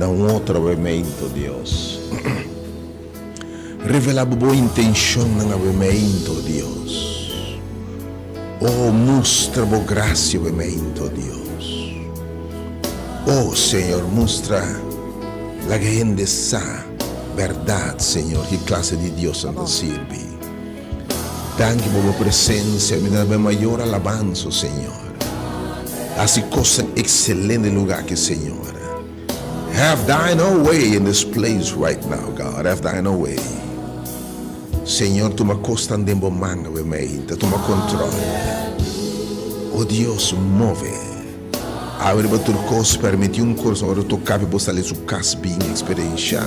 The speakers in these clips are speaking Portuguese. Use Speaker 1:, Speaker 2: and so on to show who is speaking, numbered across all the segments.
Speaker 1: da un outro avvimento, Deus. Revela boa intenção no avvimento, Deus. Oh, mostra boa graça, avvimento, Deus. Oh, Senhor, mostra la gente sa verdade, Senhor, que classe de Deus anda serve. Danke por tua presença, me dá maior alabança, Senhor. Assim coisa excelente lugar que, Senhor. Have thine own way in this place right now, God. Have thine own way. Senhor, tu me costa andando manga, tu me controla. Oh Deus, move. Abre para tua coisa, permite curso, ora tu cabe postar su casa bem experiência.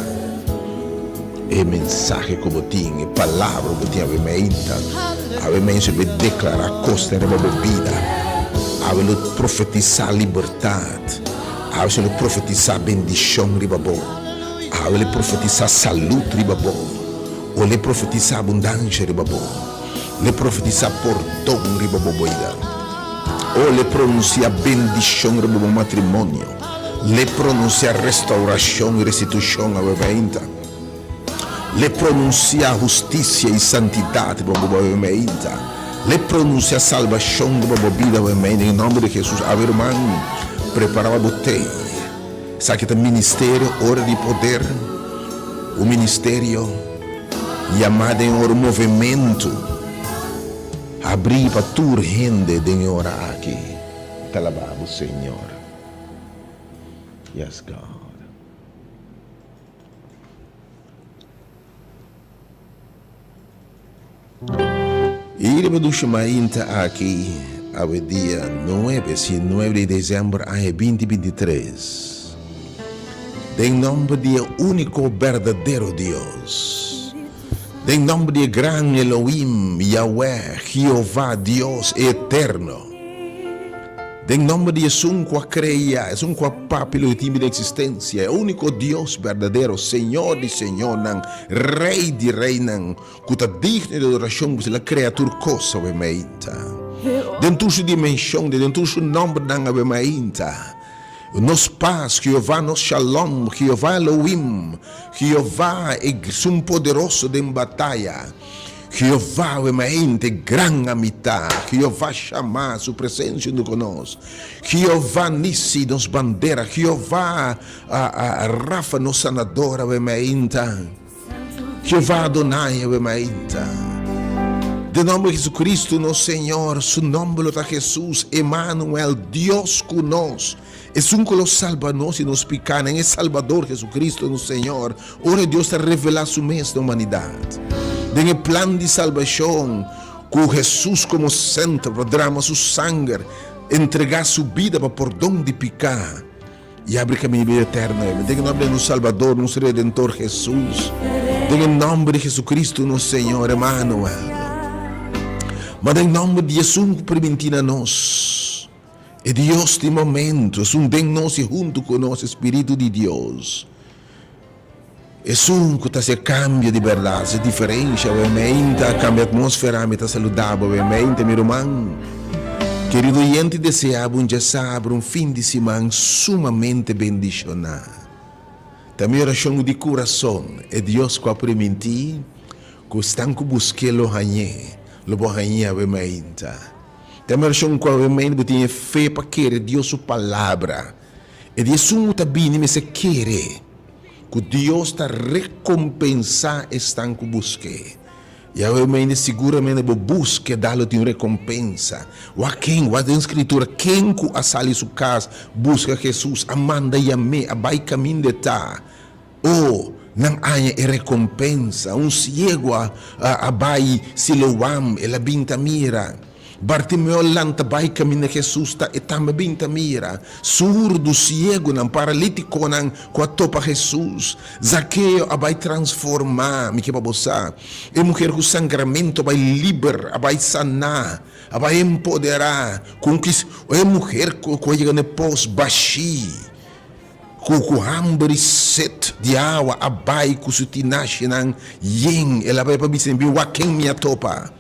Speaker 1: E mensagem como tinha, e palavra como tinha, avvimento para declarar costa na minha vida. Avvimento profetizar liberdade. Avvimento profetizar bendição, ribabo. Avvimento profetizar saúde, ribabo. Ou le profetizar abundância, ribabo. Le profetizar perdão, ribabo, boida. Ou le pronunciar bendição, ribabo, matrimônio. Le pronunciar restauração e restituição, avvimento. Le pronunciar justiça e santidade, avvimento. Le pronunciar salvação, avvimento. Em nome de Jesus, irmão, preparava você. Sabe que o ministério, hora de poder, o ministério chamado em um movimento, abrir para tua gente de orar aqui. Te alabamos, Senhor. Yes, God. Iremos chamar aqui ao dia 9 de dezembro de 2023. Em nome do único verdadeiro Deus. Em nome do grande Elohim, Yahweh, Jeová, Deus eterno. Em nome de Jesus, que creia, Jesus que papilo de existência, é o único Deus verdadeiro, Senhor de Senhor, Rei de Rei, que está digno de adoração, que é a criatura cosa, obviamente. Dentro da sua dimensão, dentro do seu nome, obviamente. Nos paz, Jeová, nos shalom, Jeová Elohim, Jeová é um poderoso de batalha. Jeová é grande amizade. Jeová chama sua presença conosco. Jeová Nissi nos bandeira. Jeová Rafa nos sanadora. Jeová Adonai. De nome de Jesus Cristo, nosso Senhor, su nome é Jesus, Emmanuel, Deus conosco. É um que nos salva nós e nos pica, é Salvador Jesus Cristo, nosso Senhor. Ora Deus está revelando sua mesa da humanidade. Tem o plano de salvação, com Jesus como centro, para derramar seu sangue, entregar sua vida para perdão de pecar e abrir caminho de vida eterna. Tem o nome do Salvador, nosso Redentor Jesus. Tem o nome de Jesus Cristo, nosso Senhor, Emmanuel. Mas em nome de Jesus, que permitiu a nós, é Deus de momento, é um de nós junto com o nosso Espírito de Deus. É um que se cambia de verdade, se diferencia, obviamente, cambia a atmosfera, está saudável, obviamente, meu irmão. Querido gente, deseava dia sábado, um fim de semana sumamente bendicionado. Também oração de coração, é Deus que permitiu que estão buscando o ranhê. Lobo rainha obviamente. Também oração que obviamente tem fé para querer Deus sua palavra. E Deus muito bem me se querer que Deus está recompensar estão que busque. E obviamente seguramente vou buscar dar-lhe uma recompensa. O quem, a escritura, quem que a sali sua casa busca Jesus, amanda e amém, abai caminho de tá. Oh, não há recompensa. Um cego abai Siloam, ela binta mira. Bartimeu lanta bai caminho Jesus ta etama binta mira. Surdo, cego, não paralítico não topa Jesus. Zaqueu abai transformar, me que babosa. E mulher com sangramento abai liber, abai sanar, abai empoderar. Com que é mulher com chega ne pós baixi. Com hambre e sede de água, abai com sutinache não yen, ela vai para mim wa quem me atopa.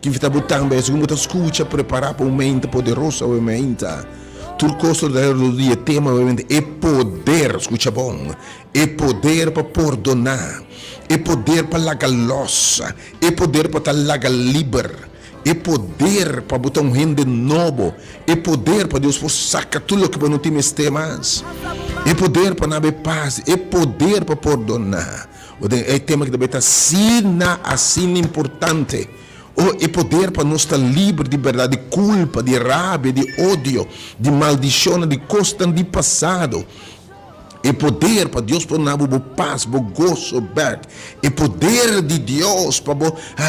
Speaker 1: Que está botando bem, segundo está escuta preparar para um momento poderoso, obviamente. Turcoso do dia tema obviamente é poder, escuta bom, é poder para perdonar, é poder para lagar louça, é poder para lagar liber, é poder para botar rende novo, é poder para Deus sacar tudo que não tem mais temas, é poder para não haver paz, é poder para perdonar. É tema que deve estar assim importante. É poder para nós estar livre de verdade, de culpa, de raiva, de ódio, de maldição, de costa de passado. É poder para Deus para dar paz, para gozo, é poder de Deus para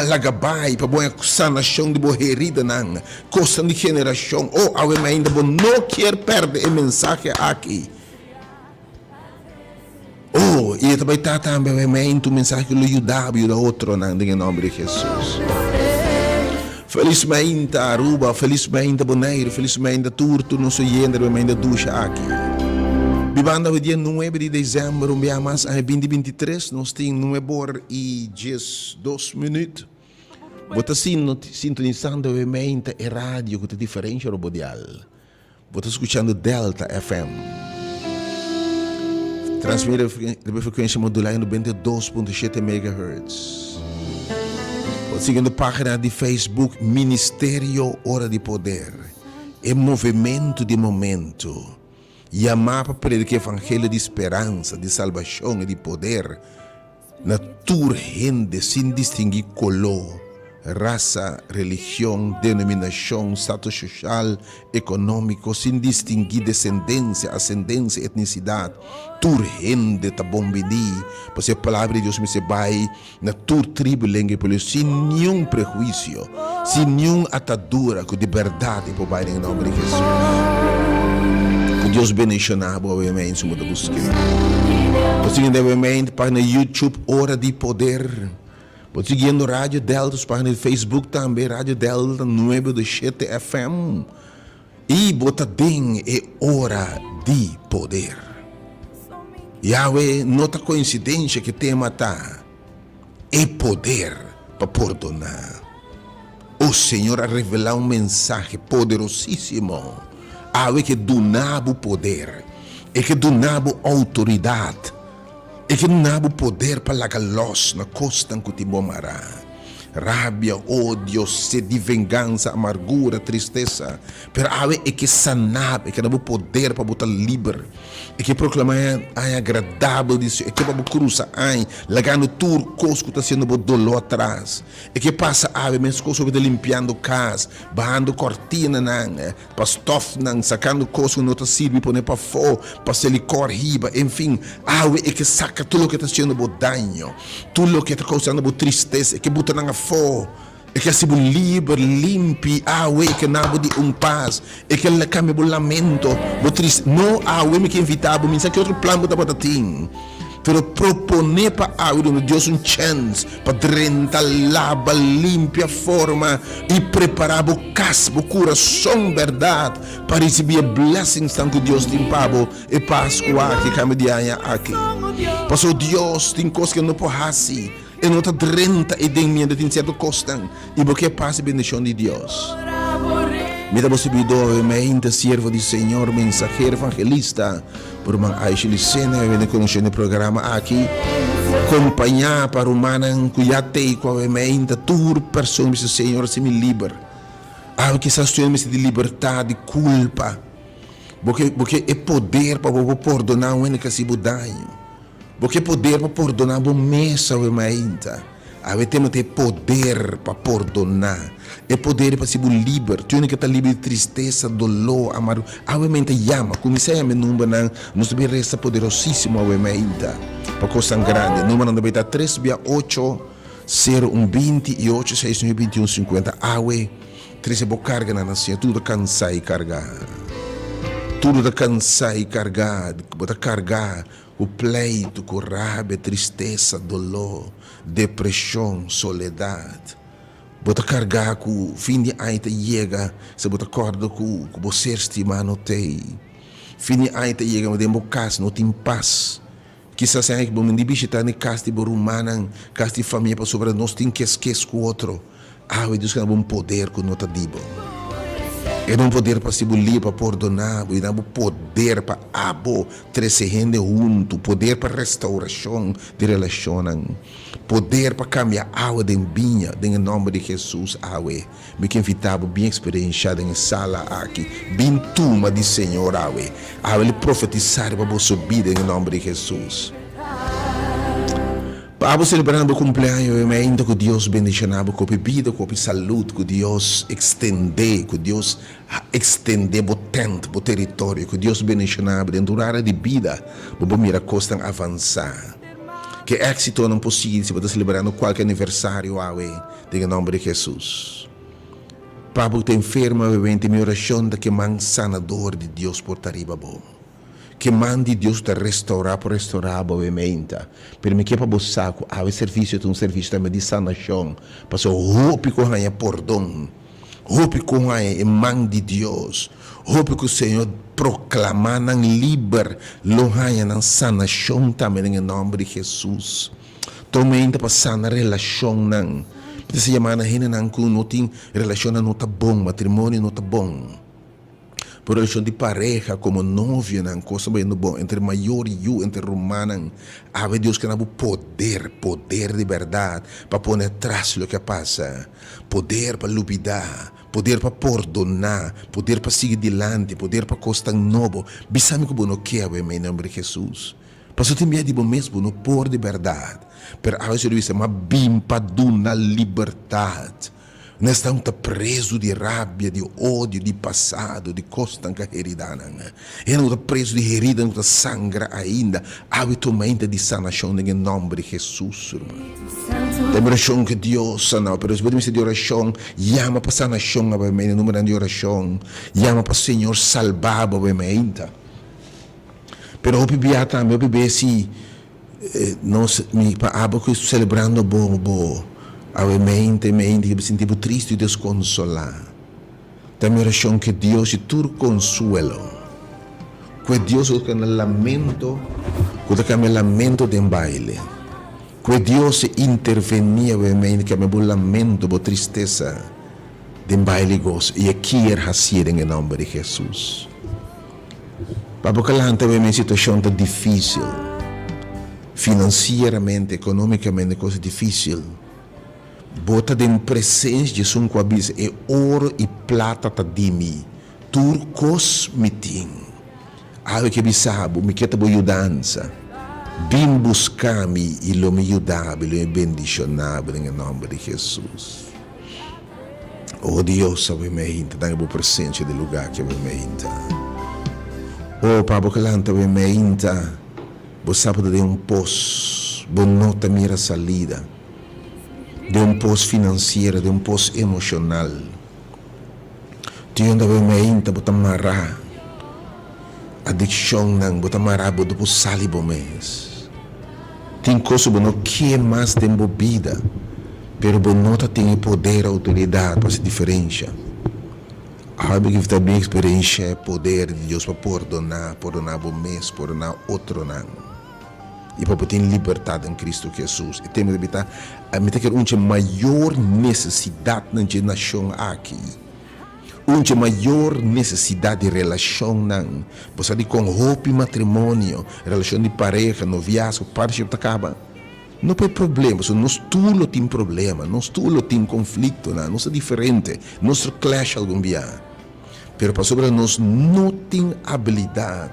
Speaker 1: lagabai, para a sanação de boa herida, costa de geração. Ainda não quer perder a mensagem aqui. E também está também o mensagem que lhe ajudava e o outro, em nome de Jesus. Felizmente Aruba, felizmente Bonaire, felizmente Turto, não sou yendo, felizmente Ducha aqui. Vivendo o dia 9 de dezembro, mas em 2023, nós temos 9 e 2 minutos. Você sintonizando obviamente a rádio que é diferente do Bodial. Você escutando Delta FM. Transmite a frequência modular em 92.7 MHz. Seguindo a página de Facebook Ministério Hora de Poder. É movimento de momento. Chamar para predicar o evangelho de esperança, de salvação e de poder. Na tua gente, sem distinguir color, raça, religião, denominação, status social, econômico, sem distinguir descendência, ascendência, etnicidade. Tua gente está bom venir, porque a palavra de Deus me se vai na tua tribo, sem nenhum prejuízo, sem nenhuma atadura, com liberdade, por vai em nome de Jesus. Que Deus bendicionar, obviamente, se muda buscar. Você obviamente, para no YouTube, Hora de Poder. Você seguindo Rádio Delta, página de Facebook também, Rádio Delta 97 FM. E botadinho é Hora de Poder. Yahweh, nota coincidência que tema tá. É poder para perdonar. O Senhor a revelar mensagem poderosíssimo. Yahweh que donava o poder. E que donava autoridade. E que não há poder para lagar los na costa que te bombará. Rábia, ódio, sede de vingança, amargura, tristeza. Pero é que sanar, é que não há poder para botar livre. É que proclamar é agradável disso. É que para cruzar, lagando tudo, coisa que está sendo dolor atrás. É que passa ave, mesmo coisa que limpando casa, barrando cortina, para estof, sacando coisa que não está servindo, para para fogo, para se licor, riba, enfim. É que saca tudo que está sendo dano, tudo que está causando tristeza, é que bota na fo, é que se livre, limpe, que não de paz, é que ele cambia o lamento, o triste, não me que invitava, mas que outro plano da botatim. Pero proponer para Deus chance para drentar, lava, limpia, forma e preparar o casa, o coração, verdade, para receber a blessings que Deus limpava e Páscoa que caminha aqui. Passou Deus tem coisas que não pode fazer. E não está drenta e tem medo de certo costa. E porque passa a bendição de Deus. Me dá possibilidade, me servo do Senhor, mensageiro, evangelista, por uma Aishilicena, eu venho conhecer o programa aqui, acompanhar para o humano, cuidar de qual é a tour, pessoa, Senhor, se me libera. Que essa situação de liberdade, de culpa, porque é poder para perdonar o que se danho. Porque poder para perdonar a mesa ou ainda. Temos poder para perdonar. É poder para ser livre. Tu que está livre de tristeza, dolor, amargo. Obviamente chama. Comecei a me número não se resta poderosíssimo ainda. Para coisa grande. Número 93 8 0120 e 869 2150. Três carga na nação. Tudo cansar e carregar. Tudo da cansar e carregar. Bota carregar. O pleito, com raiva, tristeza, dolor, depressão, soledade. Bota carregar com o fim de ano chega, se bota corda com você estima não tem. Fim de ano chega, mas dentro casa não tem paz. Quizás é que bom de visitar na casa de humana, casa de família para sobre nós tem que esquecer com o outro. Deus que é um poder com nota dibo. E não poder para se bulir, para perdonar, e não poder para abo, treze gente junto, poder para restauração de relação, poder para cambiar água de vinha, em nome de Jesus, awe. Me que invitava bem experienciado em sala aqui, bem turma de Senhor, awe. Awe, ele profetizar para você vida em nome de Jesus. Para celebrar o cumpleaños, eu ainda que Deus bendicionava com bebida, com saúde, que Deus estender, que Deus estender o tempo, o território, que Deus bendicionava dentro da área de vida, para mira costa avançar. Que êxito não possível se você celebrando qualquer aniversário, em nome de Jesus. Para você enferma, eu minha oração de que man sanador de Deus por tariba bom. Que mande Deus te restaurar, obviamente. Per me que para você, há serviço de serviço também de sanação. Para o roupa com a perdão, roupa com a mão de Deus, roupa que o Senhor proclama não liber, lohanha não sanação também em nome de Jesus. Também para sanar relação não. Se chama na rena não com não tem relação não tá bom, matrimônio não tá bom. Por relação de pareja, como novia, não coisa bem bom, entre maior e eu, entre romana, há Deus que não poder de verdade, para pôr atrás o que passa, poder para lubidar, poder para perdonar, poder para seguir adiante, poder para costa novo, bisame que não quer, em nome de Jesus. Passou tem medo de bom mesmo, não por de verdade, pero a vezes eu disse, mas bim para dar liberdade. Nós estamos presos de rabia, de ódio, de passado, de costanca heridana. E não está preso de herida, não está sangra ainda. Habitualmente de sanação em nome de Jesus, irmão. Tem oração que Deus sana, pero se você de oração, chama para sanação, obviamente, número de oração, chama para o Senhor salvar, obviamente. Pero eu bebia também, eu bebia assim, nós, para abo que celebrando bom. Mente que me sentivo triste e desconsolado. Também oração que Deus te tur consuelo. Que Deus que no lamento, que me lamento de baile. Que Deus intervenia obviamente que me bo lamento, bo tristeza de baile gozo. E aqui é assim em nome de Jesus. Para que lá também uma situação tão difícil, financeiramente, economicamente, coisa difícil. Bota de presença de sua cabeça e ouro e prata tá de mim. Turcos mitim. Algo que bisabo, me quer ajudança. Bim buscar-me e lo me ajudável e bendicionável em nome de Jesus. Oh Deus, obviamente, dá a presença do lugar que obviamente. Oh, para que lá obviamente, você pode dar pós, bom nota mira salida. De pós financeiro, de pós emocional. Tiyon daw may inta buta mara. Addiction nang buta mara buta po salibo mes. Tem coisa bono que mais tem bebida, pero bonota tem poder, autoridade para se diferenciar. Sabe que também experiência poder de Deus para perdonar o mês, perdonar outro não. E para ter liberdade em Cristo Jesus. E temos que evitar uma maior necessidade na nação aqui. Uma maior necessidade de relação não. Você diz com roupa e matrimônio, relação de pareja, noviazgo, parceiro acaba. Não tem problema, nós tudo tem problema, nós tudo tem conflito, nós é diferente, nós clash algum dia. Pero para sobre nós não tem habilidade.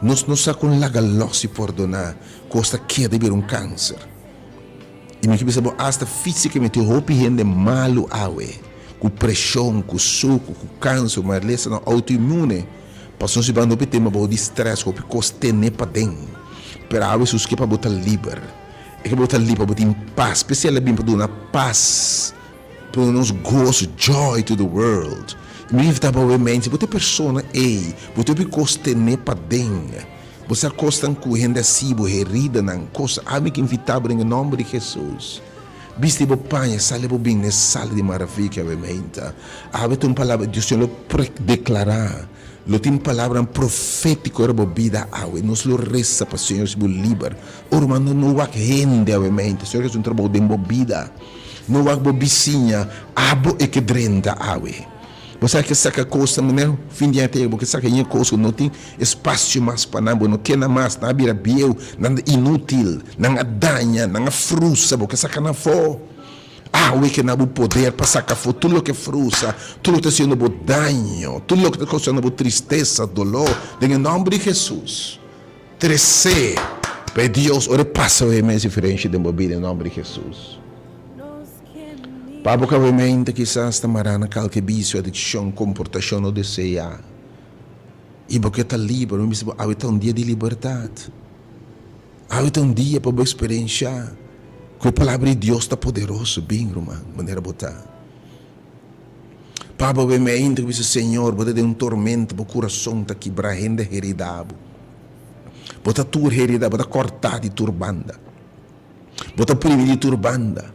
Speaker 1: Nós não sabemos lagar-los e perdonar, costa que de vir câncer. E me que sabemos hasta fisicamente roupa gente malo awe, com pressão, com suco, com câncer, mas lesa não autoimune. Passou se bando pete mas de estresse, roupa costa ne para dentro. Pero awe sus que para botar livre, é que botar livre para botar em paz, especialmente para dar paz, para nos gozo, joy to the world. Me invita para o mente, você pessoa ei, você be costa ne para dentro. Você acosta com gente assim, herida na costa, ame que invitava em nome de Jesus. Viste bo panha, sale bo bem, ne sale de maravilha, obviamente. Ave tem palavra, Deus lo declarar. Lo tem palavra profética para a vida, ave. Nos lo resta para o Senhor se livre. Ora, não vai rende, obviamente. Senhor, é um trabalho de vida. Não vai bo vizinha, abo e que drenda, ave. Você que saca coisa, né? Fim de ano, porque saca em coisa, não tem espaço mais para nada, não quer mais, não vira biel, não inútil, não danha, não frustra, porque saca na fó. O que não o poder para sacar fora tudo que frustra, tudo que está sendo danho, tudo que está causando tristeza, dolor, em nome de Jesus. Crescer, para Deus, ora passa o mês diferente de uma vida em nome de Jesus. Para provavelmente quizás está marana qualquer vício, adicção, comportação ou desejo. E porque está livre, há um dia de liberdade. Há um dia para experienciar que a palavra de Deus está poderoso, bem, irmão, maneira botar. Para provavelmente que Senhor, você tem um tormento, o coração está quebrando, heredado. Você está heredado, você está cortado de turbanda. Você está primeiro de turbanda.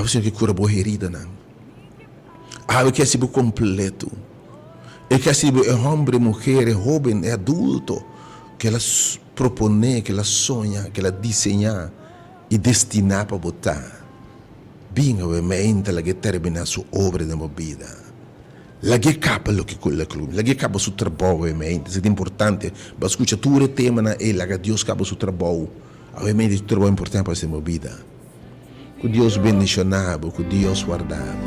Speaker 1: O Senhor que cura boa herida, não. O que é ser completo. É que é ser homem, mulher, jovem, adulto, que ela propõe, que ela sonha, que ela desenha e destinar para botar. Bem, obviamente, ela que termina a sua obra na vida. Ela que acaba o que ela clube, ela que acaba o seu trabalho, obviamente. Isso é importante. Mas escuta, tu o tema na ela que Deus acaba o seu trabalho. Obviamente, o trabalho é importante para a sua vida. Que Deus bendicionado, que Deus guardado.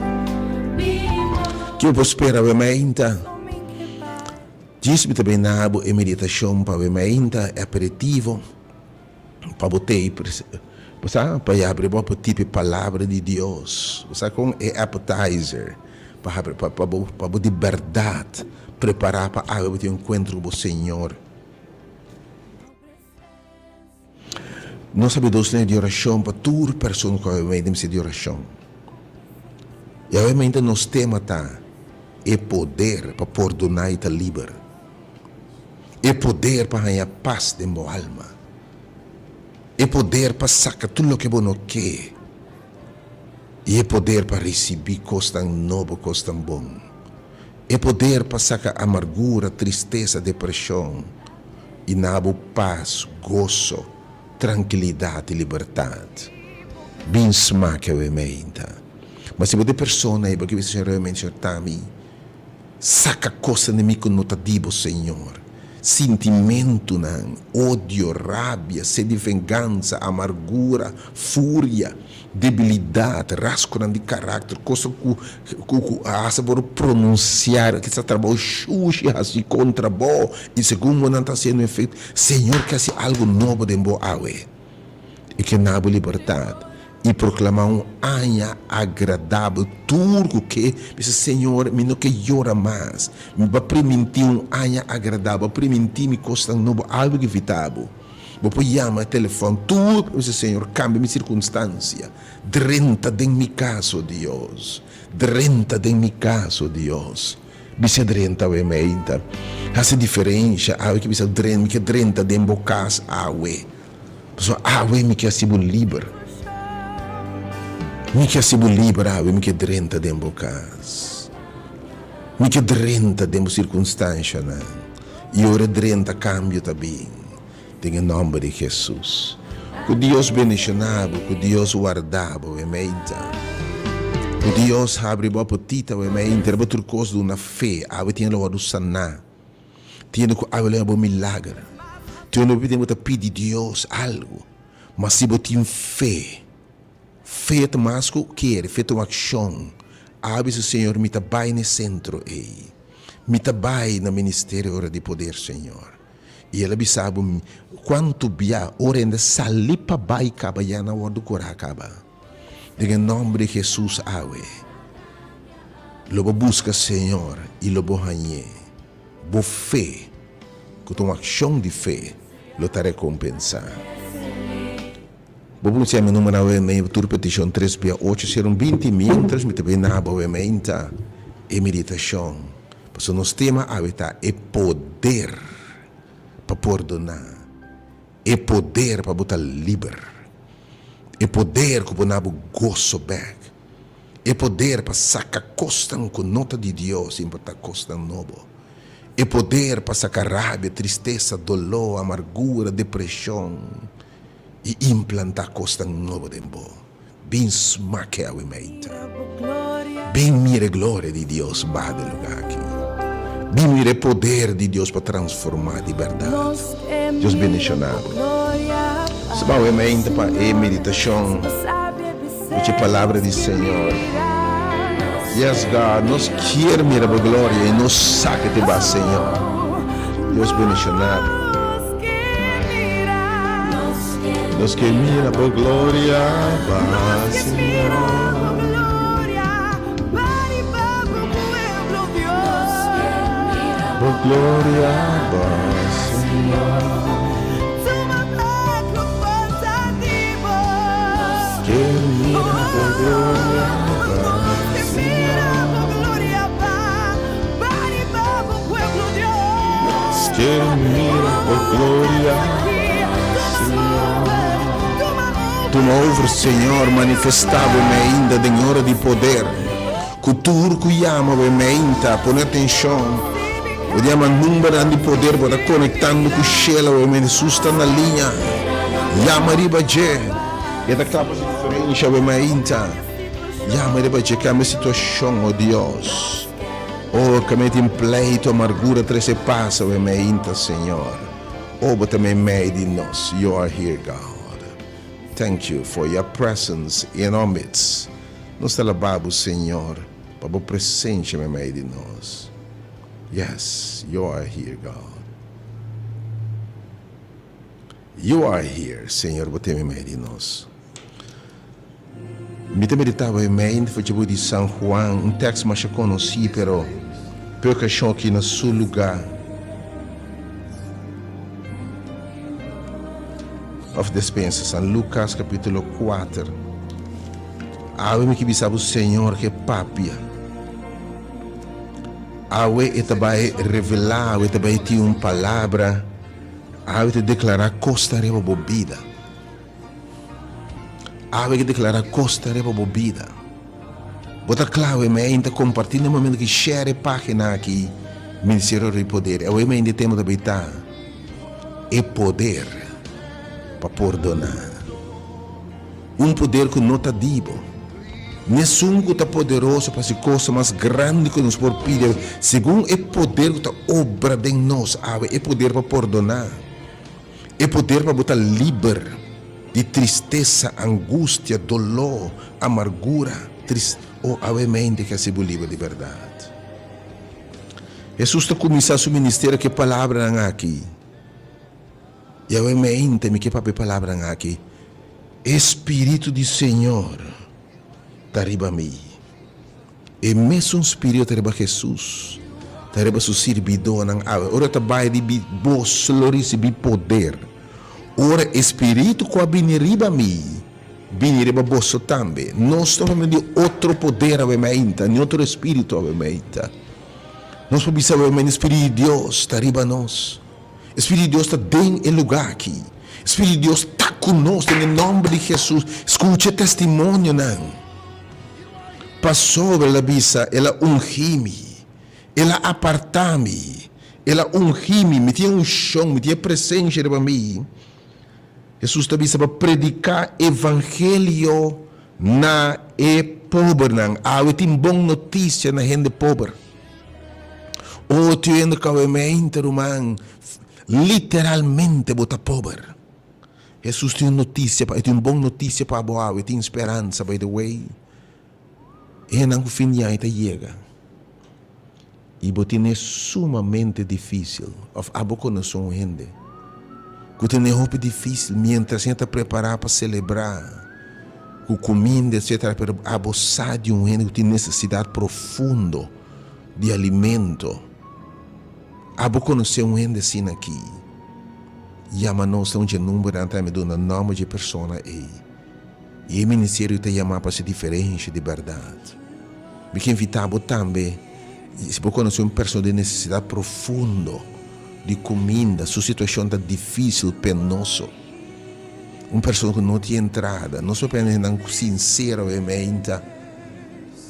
Speaker 1: Que eu espero, obviamente. Diz-me também nabo e meditação para obviamente aperitivo para botar para abrir o tipo de palavra de Deus. Você com é appetizer para de verdade preparar para o encontro com o Senhor. Nós sabemos de oração para toda pessoa que obviamente de oração. E obviamente nos tema tá é poder para perdonar e estar livre. É poder para ganhar paz de minha alma. É poder para sacar tudo o que você quer. E é poder para receber coisas tão novas, coisas tão bom. É poder para sacar amargura, tristeza, depressão. E nabo paz, gozo, tranquilidade e liberdade. Bem smaque obviamente. Mas se você persona aí, porque você realmente está me saca coisa de mim conotativo, Senhor. Sentimento, não, ódio, rábia, sede de vingança, amargura, fúria, debilidade, rasgo de caráter, coisa que a sabor pronunciar, que está trabalhando xuxi assim contra bo e segundo não está sendo feito, Senhor, que hace algo novo de bo awe e que na liberdade e proclamar ano agradável tudo que Senhor, me não que llora mais, me vai permitir ano agradável, permitir me costa novo algo que vitável. Vou chamar telefone, tudo, Senhor, cambia minha circunstância. Drenta de mi caso, Deus. Drenta de mi caso, Deus. Bisa drenta, obviamente. Essa diferença, que bisa drenta de meu caso, Pessoal, me quer ser livre. Me quer ser livre, me quer drenta de meu caso. Me quer drenta de minha circunstância, não. E ora drenta cambio também. Em nome de Jesus. Que Deus bendicionado, que Deus guardado, obviamente. Que Deus abre a petita, obviamente. Tem outra coisa de uma fé, tem o lado sanar. Tem que haver um milagre. Tem que pedir a Deus algo. Mas se você tem fé, fé é mais que quer, fé é uma ação. Abre o Senhor, me trabalha no centro, me trabalha no ministério hora de poder, Senhor. E ela sabe quanto bia ora ainda salipa bai caba ya na hora do coracaba. Em nome de Jesus awe. Lobo busca Senhor e lobo hanhe. Bo fé, com uma ação de fé, lo te recompensar. Bobo não se meu número é meio tur petição 368 serão 20 mil transmite bem na obviamente e meditação. Pois o nosso tema é poder para perdonar, é poder para botar livre, é poder para botar gozo back, é poder para sacar costa com nota de Deus e botar costa novo, é poder para sacar raiva, tristeza, dolor, amargura, depressão e implantar costa novo de bo. Bem smaqueado, Bem mire glória de Deus, vai de lugar aqui. Bem mire poder de Deus para transformar de verdade. Deus bendicionado. Sabe o mente para a meditação, a palavra do Senhor. Yes, God, nós queremos mirar a glória e nos saca de baixo, Senhor. Deus bendicionado. Nós queremos mirar a glória, Senhor. Oh, glória a Senhor. Que mira por glória a Senhor. Que mira por glória a Senhor. Toma over, Senhor, manifestável-me ainda em hora de poder. Cultura que ama-me ainda, põe atenção. Vediamo il numero di potere per conectando con cielo e Jesus sta na linea. Chiama riba je. E da capa si differenza e mai inta. Chiama riba je che a situazione, oh Dios. Oh, che metti in pleito amargura tre se passa e mai inta, Signore. Oh, but me made in us. You are here, God. Thank you for your presence in our midst. Nos alabamos, Senhor, para a presença me made in us. Yes, you are here, God. You are here, Senhor, você me mede nós. Me meditava em mente, foi tipo de São Juan, um texto mais conhecido, pero pouca gente aqui no seu lugar. Of dispensa, São Lucas capítulo 4. Awe que bisava o Senhor que papia. Awe etabai revelar, awe etabai ter uma palavra, awe te declarar costa reba bobida. Awe que declarar costa reba bobida. Bota claro, me ainda compartilha no momento que share a página aqui, Ministério do Poder. Awe me ainda temos de habitar e poder para perdonar. Um poder que não está dibo. Nessun que está poderoso para ser coisa mais grande que nos por pedir, segundo o poder que está obra de nós, é poder para perdonar, é poder para botar livre de tristeza, angústia, dolor, amargura, ou a mente que é livre de verdade. Jesus está começando seu ministério que palavra aqui, e a mente me que palavra aqui, Espírito do Senhor. Tariba mi. E mesmo espírito tariba Jesus. Tariba su servidor nang awe. Ora tabay di bi bos lorisi bi poder. Ora espírito ko biniriba mi. Biniriba bosso tambe. Nós estamos de outro poder ave mainta, ni outro espírito ave mainta. Nós precisamos ave espírito de Deus tariba nós. Espírito de Deus está dentro do lugar aqui. Espírito de Deus está conosco em nome de Jesus. Escute testemunho não. Passou sobre a bisa, ela ungimi, ela apartami, ela ungimi, me tinha um chão, me tinha presença para mim. Jesus também para predicar evangelho na pobre, não, tem boa notícia na gente pobre. O tu ainda cauamente romano, literalmente bota pobre. Jesus tem notícia, tem boa notícia para boa, tem esperança, by the way. E não fim de ano chega. E botin é sumamente difícil. A boca não são gente. Que tem roupa difícil, mientras a gente preparar para celebrar, com comida, etc. Para abusar de um gente que tem necessidade profunda de alimento. A boca não são gente assim aqui. E a mão não tem número de nome de pessoa aí. E o ministério te chama para ser diferente de verdade. Me que invitava também, se você conhece uma pessoa de necessidade profunda de comida, sua situação está difícil, penosa. Uma pessoa que não tem entrada, não só apenas não sincera, obviamente,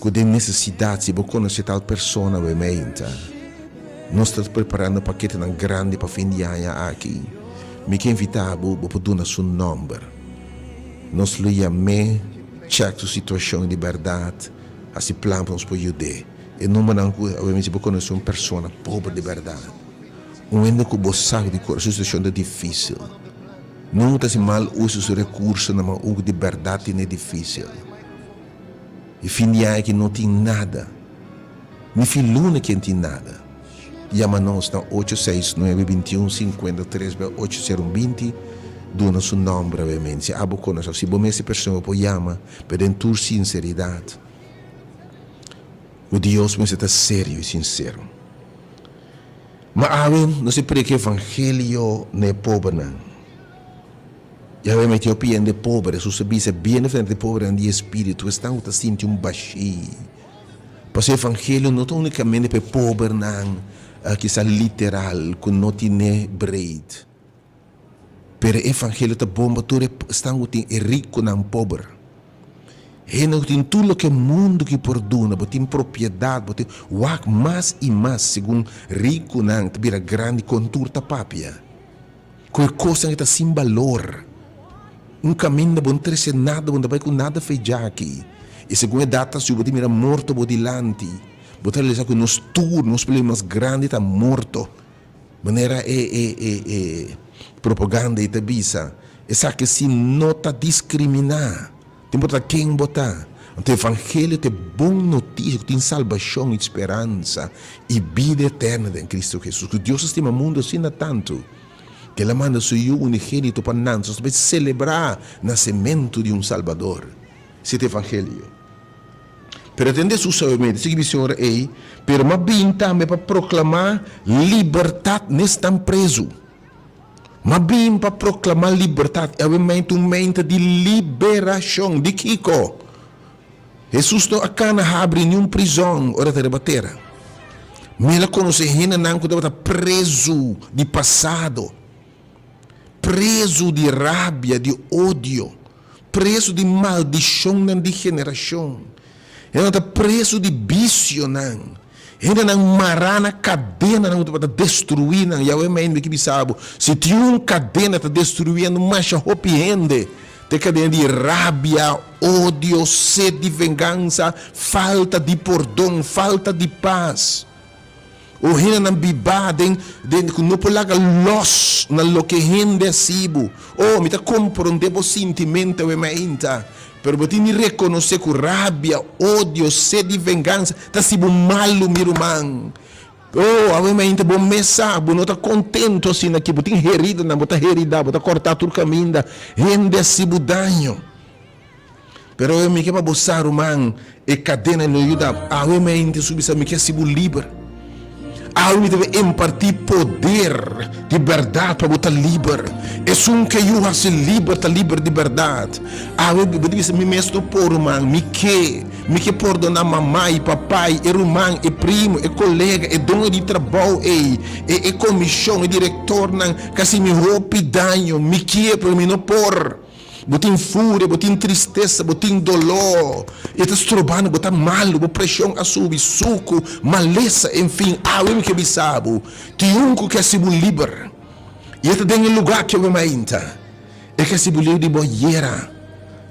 Speaker 1: que tem necessidade, se você conhece tal pessoa, obviamente, nós estamos preparando um paquete grande para fim de ano aqui. Me que invitava, você pode dar seu número. Nós lhe chamamos, check sua situação de verdade. assim plan para nos por ajudar. E não mandam que obviamente para conhecer uma pessoa pobre de verdade. Um ende que você sabe de coração situação é difícil. Não está mal usa os recursos, mas o de verdade é difícil. E fim de ano que não tem nada. Nem fim luna que não tem nada. Chama-nos na 869-21-53-820. Dona seu nome brevemente. Se abo conosco, se bom essa pessoa pode chamar, pedem tua sinceridade. O Deus me está sério e sincero. Mas não se prega evangelho nem pobre não. Já vem meter o pé de pobre, se você vê bem diferente de pobre de espírito, está a sentir baixinho. Mas o evangelho não é unicamente para pobre não, que é literal, que não tem bread. Pero o evangelho está bom, mas tu está rico não pobre. E não tem tudo que o mundo que produz, tem propriedade, tem mais e mais, segundo rico não, tem grande contura da papia. Qualquer coisa que está sem valor. Um caminho não tem nada, não vai com nada feito aqui. E segundo a data, se você mira morto por delante, você vai que nos turnos, problemas grandes, está morto. Maneira propaganda e tabisa. Essa que se nota discriminar. Tem que botar quem botar. O evangelho tem boa notícia, tem salvação e esperança e vida eterna em Cristo Jesus. Que Deus estima o mundo assim tanto. Que ela manda seu filho unigênito para nós, para celebrar o nascimento de um Salvador. Esse é o evangelho. Pero atende su saúde, se que senhor é, pero mas bem também para proclamar liberdade neste preso. Mas bem para proclamar liberdade, é um momento de liberação de Kiko. Jesus não acana abre nenhuma prisão, ora de rebater. Mas ela conhece ainda não que estava preso de passado. Preso de rábia, de ódio, preso de maldição de geração. Ele está preso de vício, não. Ele não mará na cadena, não está destruir, não. E eu imagino que sabe, se tem uma cadena está destruindo, mas arrepiende. Tem cadena de rábia, ódio, sede de vingança, falta de perdão, falta de paz. O hina ng bibaden den kuno polaga los na lo que hende sibu. Oh, mita compronde bo sentimento e mainta. Pero botini reconoce com rabia, ódio, sede de vingança, tá sibu malo mirumang. Oh, ave mainta bom mesa, bo não tá contento assim aqui, botin herida na bota herida, bota cortar tudo caminho, hende sibu danho. Pero eu me quema bossar man e cadena no yuda, ave mainta subisa me que sibu livre. Algo deve impartir poder de verdade para botar livre. É que eu haja livre, está livre de verdade. Algo deve me mesmo por man, me que perdonar mamãe, papai, irmão, e primo, e colega, e dono de trabalho, e comissão, e diretor, não, que me roupa danho, me que para mim não por. Botin fúria, botin tristeza, botin dolor. E está estrobando, botar mal, pressão a subir, suco, maleza, enfim. Eu me que bisabo. Tem que é se livre. E está dentro do lugar que eu me ainda. É que é se livre de boiera,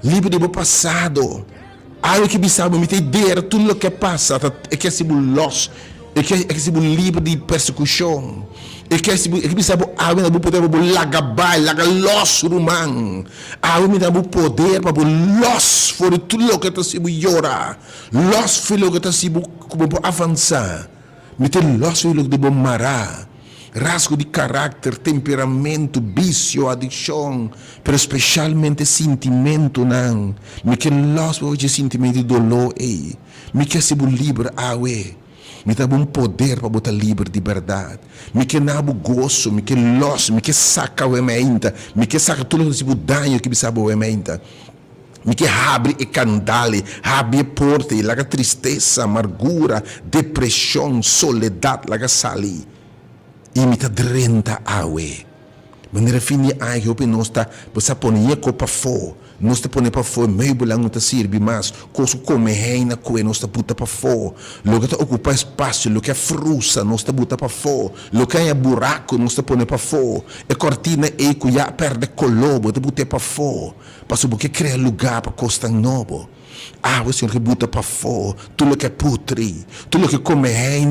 Speaker 1: livre de passado. Eu que bisabo me tem ideia tudo o que passa. É que é se los. É que é se livre de persecução. E que me sabe a mim não poder para lagabai, lagalos rumang. A mim não poder para los for tudo que está se llora. Los filo que está se como avançar. Me tem los filo de bom mará. Rasgo de caráter, temperamento, vício, adicção, pero especialmente sentimento não. Me que los hoje sentimento de dolor ei. Me que se livre awe. Me dá um poder para botar livre de verdade. Me que nabo gosto, me que los, me que saca o emenda, me que saca tudo esse danho que me sabe o emenda. Me que abre e candale, abre porta, e laga tristeza, amargura, depressão, soledade, laga sali. E me tá drenta awe. Maneira fini ai eu não está, você põe copa fo. Nós te põe para fora, meio bulang não te serve mais. Coisa come reina, coe nós te buta para fora. Lo que te ocupa espaço, lo que é frusa, nós te buta para fora. Lo que é buraco, nós te põe para fora. E cortina eco, já perde colombo, te buta para fora. Para subir que cria lugar para costa novo. Água, Senhor, que bota para fora tudo que é putri, tudo que come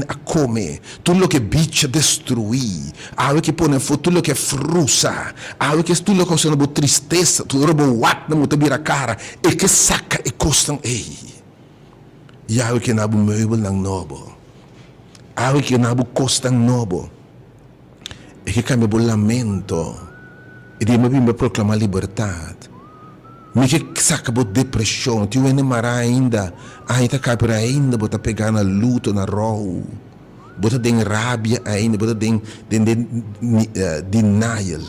Speaker 1: a come, tudo que bicha destruir, água que põe fora tudo que é frusa, água que tudo que é tristeza, tudo que é wat na muita vira cara, e que saca e costam ei. E água que nabu meubel nang nobo, água que nabu costam nobo, e que cambia o lamento, e de me proclamar liberdade. Me que saca bo depressão, tu ainda mara ainda capira ainda bota pegar na luta na rou, bota den rabia ainda, bota den denial,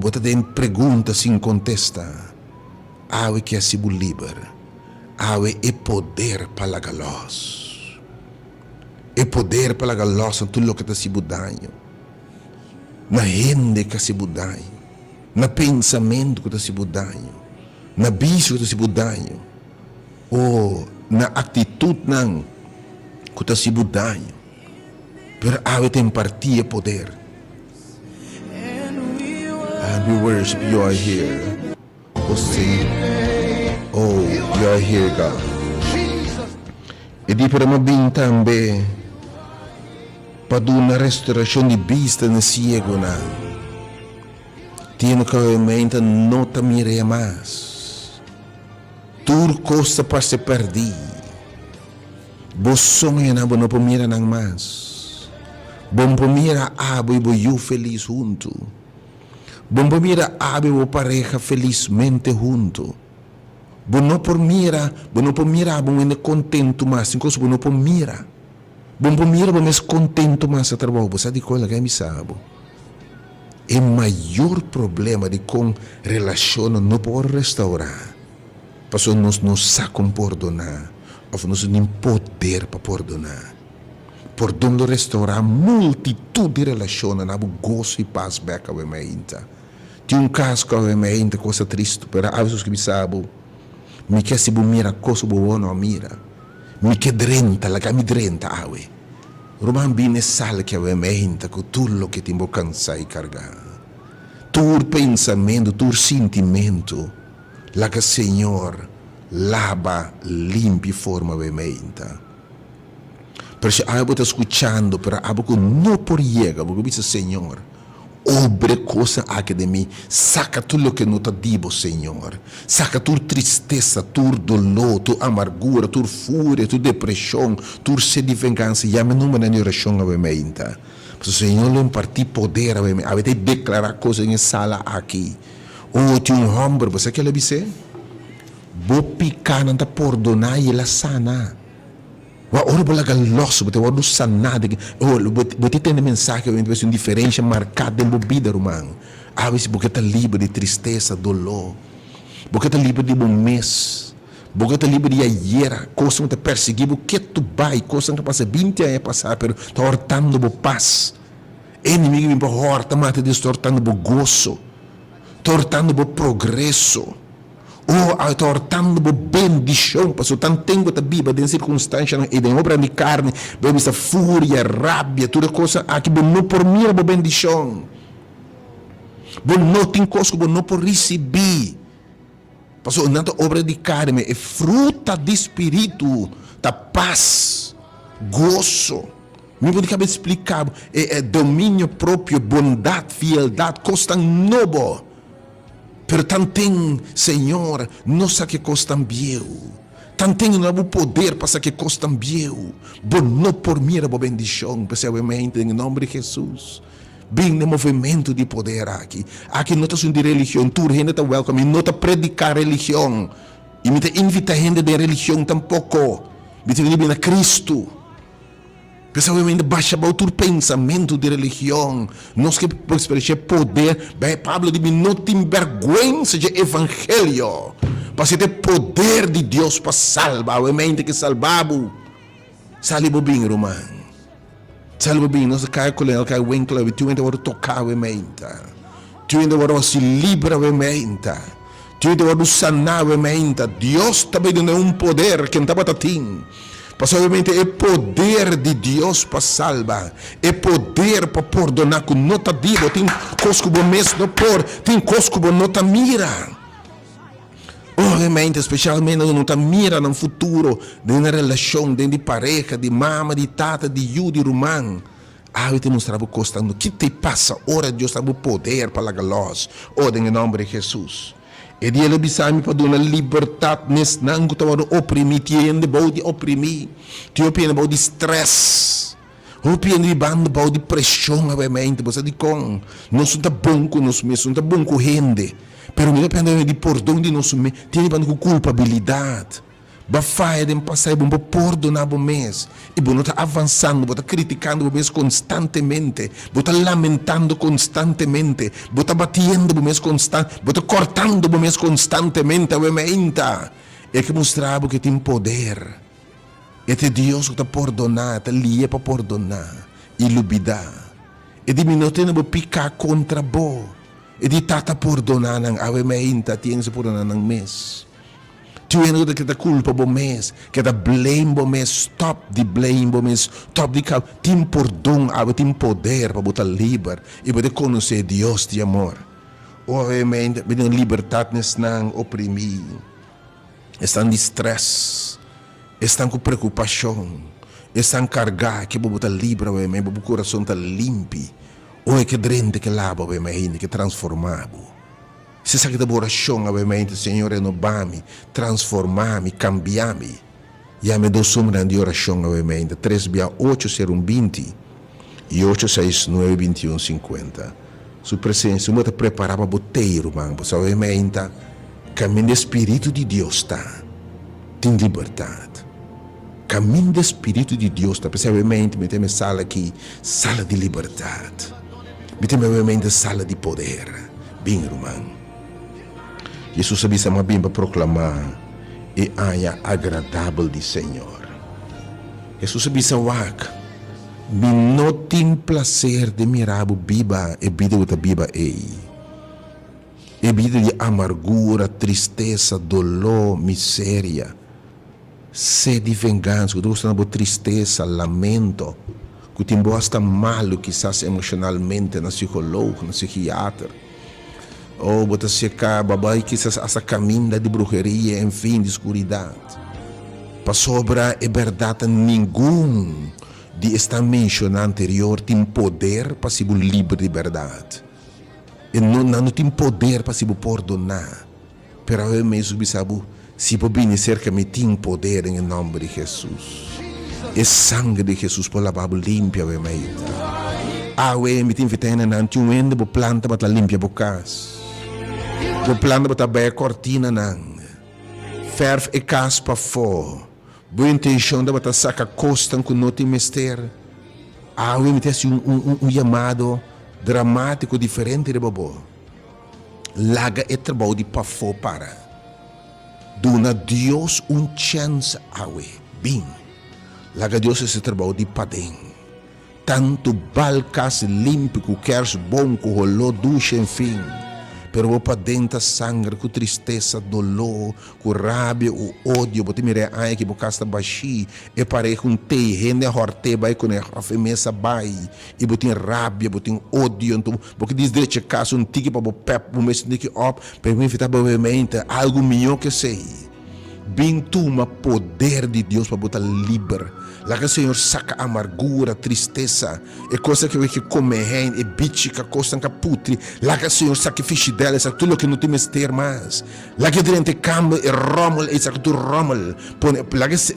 Speaker 1: bota den pergunta sem contesta, awe que é sibu liber, awe é poder para galos, é poder para galos, tudo lo que tá sibu danho, na gente que sibu danho, na pensamento que está se mudando, na bicho que está se mudando, ou na atitude que está se mudando, pero a tem partia poder. And we worship you are here. You are here, God. E di per mabin também para una restaurazione di vista ne ciego na. Tiene que realmente no te mire más. Tu costa para se perder. Vos sonha na no mira nang más. Bom mira abo e bo feliz junto. Bom mira abo e bo pareja felizmente junto. Bom no por mira abo e contento mais. Incluso bom no por mira. Bom mira bom es contento mais a trabalho. Você de coisa que me sabe. O maior problema de com relação não pode restaurar. Porque nós não sabemos perdonar. Ou nós não temos poder para perdonar. Perdão restaurar multitud de relações. Não gosto e paz back a mente. Tem caso que a mente coisa triste. Mas há pessoas que me sabem. Me quer se mira coisa boa não mira. Me quer drenta, la que me drenta. Roman bine sale que a mente com tudo que te cansa e carregar. Tu pensamento, tu sentimento, lá que o Senhor lava, limpa e forma a mente. Porque a abo está escutando, pero a abo não por llegar, porque dice Senhor, obre coisa aqui de mim, saca tudo o que não te digo, Senhor. Saca tu tristeza, tu dolor, tu amargura, tu fúria, tu depressão, tu sede de vingança, e a minha número de oração a mente. Porque o Senhor lhe impartiu poder a mim, a declarar coisas em sala aqui. Tem homem, você que ele disse? Vou picar, não está perdonar e ela sana. Ora bola galos, bote wadu sanada. Bote tem mensagem que uma diferença marcada em vida, irmão. Às porque está livre de tristeza, dolor. Porque está livre de mês. Porque está livre de ayer, coisa que te perseguir, porque tu vai, coisa que passa 20 anos passar, pero está hortando bo paz. Inimigo me horta, mas está hortando bo gozo. Está hortando bo progresso. Está hortando bo bendição, porque tanto tenho a Bíblia, em circunstância e em obra de carne, bem essa fúria, rábia, toda coisa aqui, não por mim, bo bendição. Bo não tem coisa, bo não por receber. Porque não é obra de carne, é fruta de espírito, da paz, gozo. Me pode caber explicar, é domínio próprio, bondade, fieldade, coisa novo. Pero tanto Senhor, não sabe que costa bieu. Tanto não há poder para saber que costa bieu. Bom, não por mim a bendição, especialmente em nome de Jesus. Bem no movimento de poder aqui. Aqui não está de religião, tu gente está welcome, não está predicar religião. E me está invitar gente de religião tampouco. Me está vindo a Cristo. Pessoalmente baixa o teu pensamento de religião. Nós que por experiência poder, bem, Pablo diz, não tem vergonha de evangelho. Para ter poder de Deus para salvar, a mente que salvava. Salve bem, irmão. Salve bem, nós cai com ele, cai o enclave, tu ainda vai tocar a mente. Tu ainda vai se livrar a mente. Tu ainda vai sanar a mente. Deus também dando poder que não estava tendo. Mas obviamente é poder de Deus para salvar. É poder para perdonar com nota digo. Tem coisa que você não pode. Tem coisa que você não mira. Ovviamente, specialmente quando non mira nel futuro di una relazione, di pareja, di mamma, di tata, di giù, di rumano. Avete mostrado costando. Que te passa? Ora Deus está o poder para a luz. Ora em nome de Jesus. E Ele bisami para dar uma liberdade nesse não que estava oprimir, tiende bom de oprimir, te opina bom de stress, opina de bando bom de pressão, obviamente, você de com, não são tão bom com nós mesmos, não tão bom com gente, pero me depende de perdão de nós mesmos, tem bando com culpabilidade. Bafai de passar bom perdonar bom mês e bom está avançando, bom está criticando bom mês constantemente, bom está lamentando constantemente, bom está batendo bom mês constante, bom está cortando bom mês constantemente, obviamente é que mostrava que tem poder, é que Deus está perdonar, está ali para perdonar e lubidar, e de não tem bom picar contra bom, e de tata perdonar não, obviamente tem se perdonar não mês. Tu ainda que da culpa bom mês, que da blame bom mês, stop de blame bom mês, stop de cal, tem perdão, tem poder para botar livre e para conhecer Deus de amor. Obviamente, tem liberdade não oprimir, estão de stress, estão com preocupação, estão carregados que para botar livre, obviamente, para o coração está limpo, ou é que drente que lava, obviamente, que transformado. Se sa que da oração, obviamente, Senhor, renovami, transformami, cambiami. E a me do sombra de oração, obviamente, 3680120 e 8692150. Sua presença, uma te preparava boteiro, mano, pois obviamente, caminho do Espírito de Deus está, tem liberdade. Caminho do Espírito de Deus está, pois obviamente, me tem sala aqui, sala de liberdade. Me tem obviamente sala de poder. Bem, irmão. Jesus sabia uma bimba proclamar e haja agradável de Senhor. Jesus sabia wak me não tem prazer de mirar o biba e vida outra biba ei. E vida de amargura, tristeza, dolor, miséria, sede de vingança, que você não tristeza, lamento, que tem bosta malo quizás emocionalmente na psicólogo, na psiquiatra. Ou bota secar babai que essa caminha de bruxeria, enfim, de escuridade. Para sobra é verdade, nenhum de esta mencionada anterior tem poder para ser livre de verdade. E não tem poder para se perdonar. Pero eu mesmo sabe, se bobine cerca me tem poder em nome de Jesus. É sangue de Jesus para lavar limpa a mente. Eu me tem vitamina não tem um ende planta para limpar a casa. O plano para tabar a cortina não. Ferve e caspa fora. Boa intenção de botar saca costa com não tem mistério. Eu me tem um chamado dramático diferente de bobo. Laga e trabalho de para fora para. Dona Deus chance awe. Bem. Laga Deus esse trabalho de para dentro. Tanto balcas limpo, queres bom, com rolô, ducha, enfim. Pero para dentro sangue, com tristeza, dolor, com rabia, o ódio, você mira aí que você está baixi, e parece com te, rende a horte, vai com a femessa, vai, e você tem rabia, você tem ódio, então, porque diz direito, caso um tique para o pep, o mês de que op, para mim, ficar provavelmente algo melhor que sei. Bem tu, o poder de Deus para botar livre. Lá que o Senhor saca amargura, tristeza, é coisa que vai comer, é bicho que costa que putri. Lá que o Senhor saca fiche dela, saca tudo que não tem mister mais. Lá que dentro cambia e romel, e saca tu romel.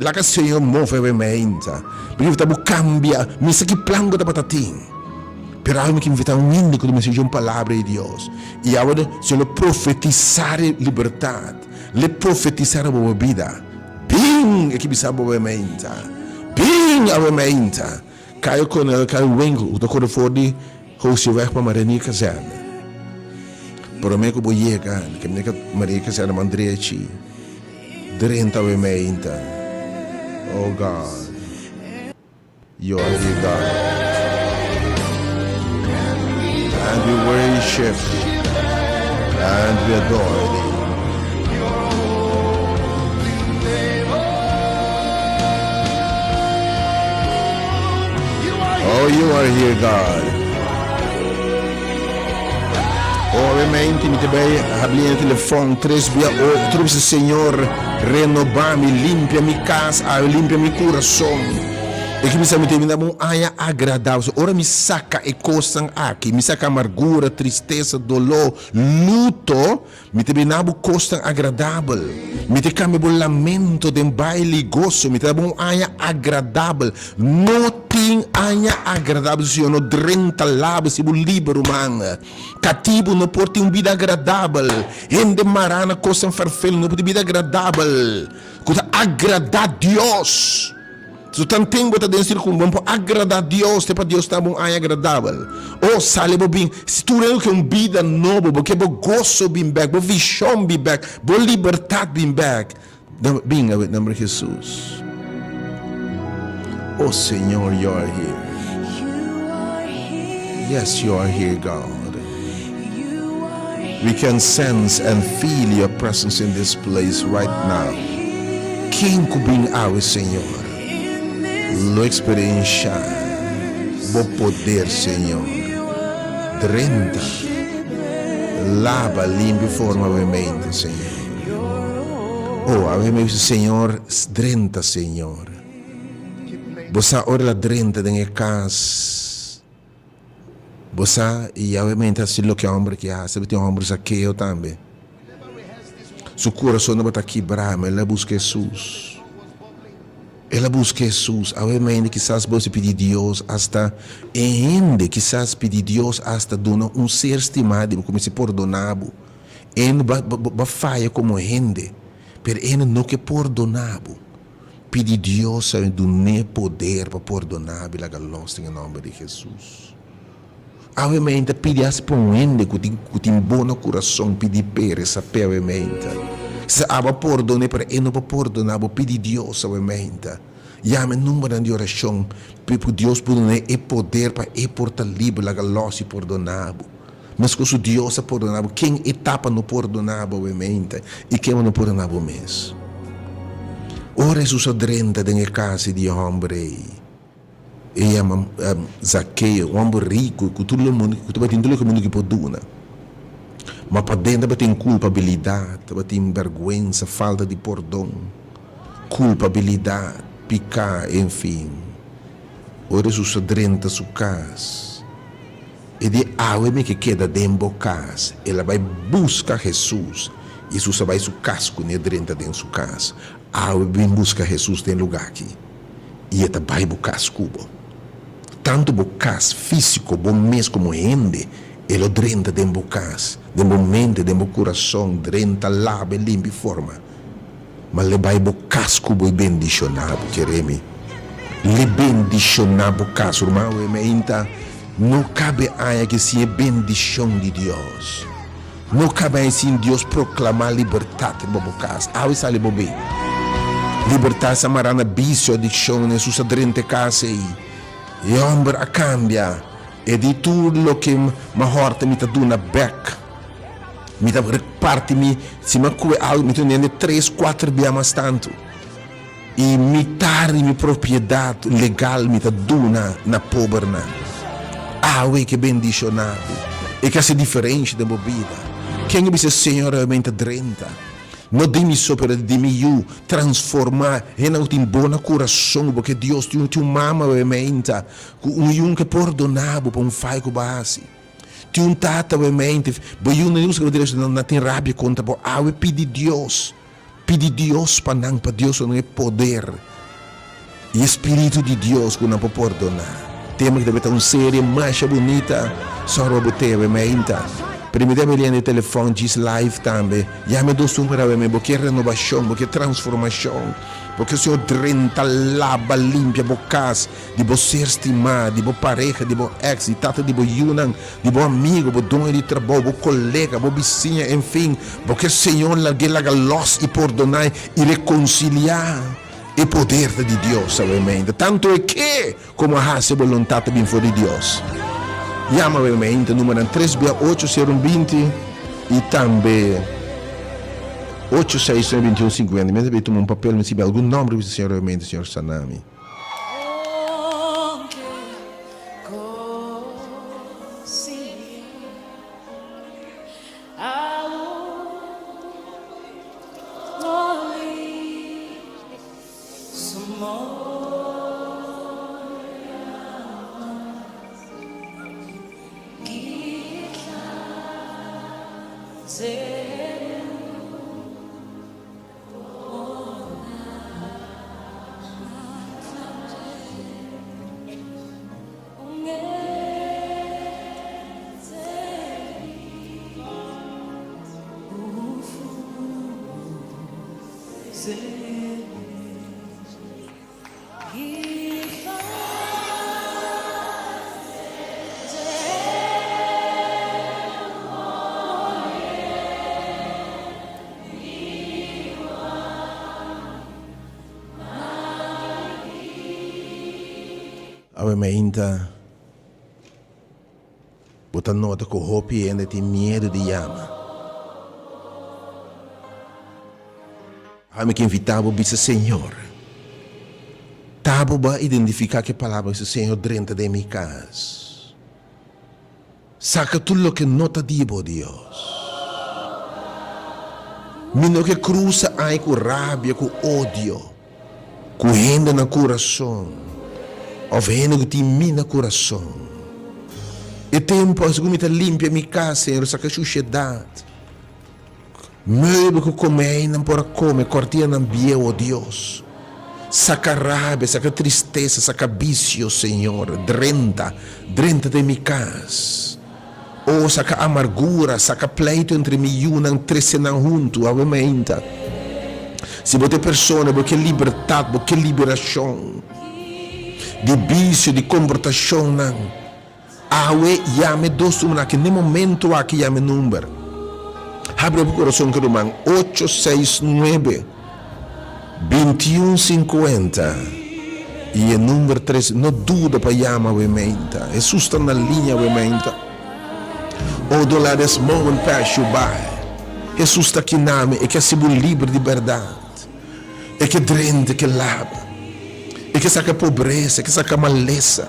Speaker 1: Lá que o Senhor move a mente. Porque está bu cambia, me saca plango da batatinha. Pero algo que invita um lindo que me seja uma palavra de Deus. E agora, se ele profetizar liberdade, ele profetizar a boa vida, bem, é que bisa boa mente. Bem, a mente. Caiu com ele, caiu o winkel, o tocou fora, ou se vai para Maria Casana. Pero me que vou chegar, que me que Maria Casana mandrechi, drenta a mente. Oh God, you are the God. And we worship and we adore thee. Oh, you are here, God. Obviamente, mi vai abrir el teléfono 3 Señor, renovame, limpia mi casa, limpia mi corazón. E que me termina um aia agradável. Ora me saca e coisas aqui, me saca amargura, tristeza, dolor, luto, me termina coisas agradável. Me te cambia o lamento de baile gozo, me termina um aia agradável. Não tem aia agradável se eu não drenta labo, se eu libero man. Cativo não pode ter uma vida agradável. Ende marana coisa farfelo, não pode ter vida agradável. Coisa agradar a Deus. So tanting bota dentro com bom agradar a Deus, para Deus está bom ai agradável. Oh, sale bo bem, se tu lembra que vida novo, porque bo gozo bem back, bo visão bem back, bo liberdade bem back. Bem a nome de Jesus. Oh Senhor, you are here. Yes, you are here, God. We can sense and feel your presence in this place right now. Quem cubim ao Senhor? Lo experiencia, bo poder, Senhor. Drenta, lava, limpa e forma a mente, Senhor. Oh, a mente, Senhor, drenta, Senhor. Você ora la drenta dentro casa. Você e a mente assim lo que homem que há, sabe tem homens aqui eu também. Su coração não está quebrado, mas ela busca Jesus. Ela busca Jesus, obviamente quizás você pedir Deus hasta ainda, quizás pedir Deus hasta donar ser estimado, como se perdonado. Ele vai falhar como gente, mas ele não quer perdonado. Pedir Deus a donar poder para perdonar, e la lost em nome de Jesus. Obviamente pedir as para um gente que tem bom coração, pedir pere, saber obviamente. Se aba perdone para ele não vai perdonar, vai pedir Deus obviamente. Llame número de oração, para Deus perdonar e poder para e portar livre, la galos e perdonar. Mas com o Deus a perdonar, quem etapa não perdonar obviamente e quem não perdonar mesmo. Ora Jesus adrenta dentro casa de homem. E chama Zaqueu, um homem rico, que todo mundo que pode donar. Mas para dentro tem culpabilidade, tem vergonha, falta de perdão, culpabilidade, picar, enfim. Ora Jesus adrenta sua casa. E de água que queda dentro da casa, ela vai buscar Jesus. E Jesus vai sua casco, ne adrenta dentro da sua casa. Água vem buscar Jesus dentro do lugar aqui. E ela vai buscar cubo. Tanto o casa físico, bom mês como ende, ele drenta dentro da casa. Dentro da mente, dentro do coração, drenta, lava, limpa e forma. Mas ele vai buscar cubo e bendicionado, queremos. Ele bendicionado o caso, irmão, não cabe a que seja bendição de Deus. Não cabe a assim Deus proclamar liberdade no caso. Aí sai bem. Liberdade samarana vício, adicção, Jesus adrente casa e homem a cambia. E di tudo que ma horta mi ta duna back. Mi ta reparte mi se ma cue algo mi tenene 3-4 biamas tanto. E metade mi propriedade legal mi ta duna na poberna. Ue che bendicionado. E che se differente da vida. Quem me diz Senhor realmente drenta. Não dimi sopra de mim transformar em bom coração, porque Deus tem um mama realmente, um que perdonava para um fai com base. Tem um tata realmente, porque não tem rabia contra, porque pede Deus para Deus não é poder e Espírito de Deus que não pode perdonar. Temos que ter uma série mais bonita, só roboteia realmente. Primeiro me liga no telefone, diz live também. Já me dou para mim, porque renovação, porque transformação. Porque o Senhor drenta, lava, limpa a casa, de você estimado, de você pareja, de você ex, de tata, de você yunan, de você amigo, de você dono de trabalho, de você colega, de você vizinha, enfim. Porque o Senhor largue la los e perdonar e reconciliar. E poder de Deus, obviamente. Tanto é que, como a sua vontade bem for de Deus. Llama ovviamente numero 36820 e também 862150. Mentre avete un papel, mi si algún nombre, Signor, ovviamente, Signor Sanami. Ave mainta, botar nota com roupa e ainda tem medo de llama. Ame que invitava o bicho Senhor. Tabo ba identificar que palavra esse Senhor dentro de minha casa. Saca tudo o que nota dibo Deus. Mino que cruza aí com rabia, com ódio, com renda no coração. Ovvero che ti mina coração. E tempo se come limpia mi casa, Senhor, sa che sociedade. Möbel che come non può come, cortia non vie, oh Deus. Saca rabia, saca tristeza, saca vicio, Senhor. Drenta de mi casa. Oh, saca amargura, saca pleito entre mi e una, trece non junto, ovviamente. Se bote persone, perché libertà, perché liberazione. Di vício, de comportação não. Awe llame dos uma que nem momento aqui llame número. Abre o coração que irmão 869 2150 e o número 3 não duda para chamar obviamente. Jesus está na linha obviamente. O dólares movem para chubar. Jesus está aqui na e que se livre de verdade. E que drente que lava. E que saca pobreza, que saca maleza.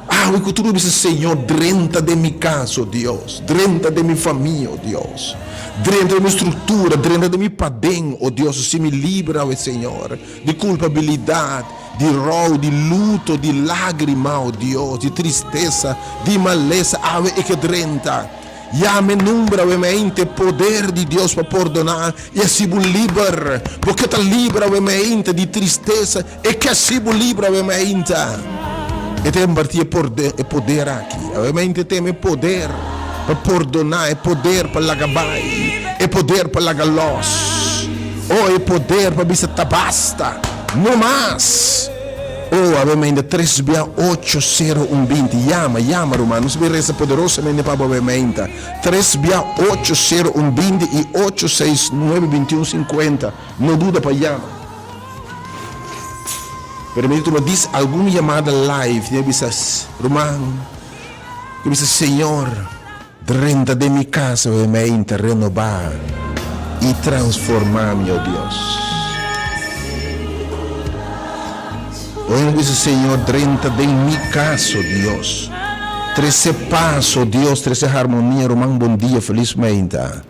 Speaker 1: Ah, o que tu disse, Senhor, drenta de minha casa, oh Deus. Drenta de minha família, oh Deus. Drenta de minha estrutura, drenta de meu padrão, oh Deus. Se me libra, oh Senhor, de culpabilidade, de roubo, de luto, de lágrima, oh Deus, de tristeza, de maleza. Ah, e que drenta. Llame número ovviamente poder di Dio per perdonare e si vuol libera perché ti libera ovviamente di tristezza e che si vuol libera ovviamente e te imparti poder aqui ovviamente tem poder per perdonare poder per la gabai e poder per la galos e poder per bisetta basta no mais ovviamente 38020 llama romano si resta poderosamente para ovviamente 38020 e 8692150 não duda para llama permite me diz alguma chamada live né bisas romano que bisas Senhor drenta de minha casa ovviamente renovar e transformar meu Deus. Hoy dice Señor, 30 de mi caso, Dios. 13 pasos, Dios, 13 armonía, Román, buen día, felizmente.
Speaker 2: Señor,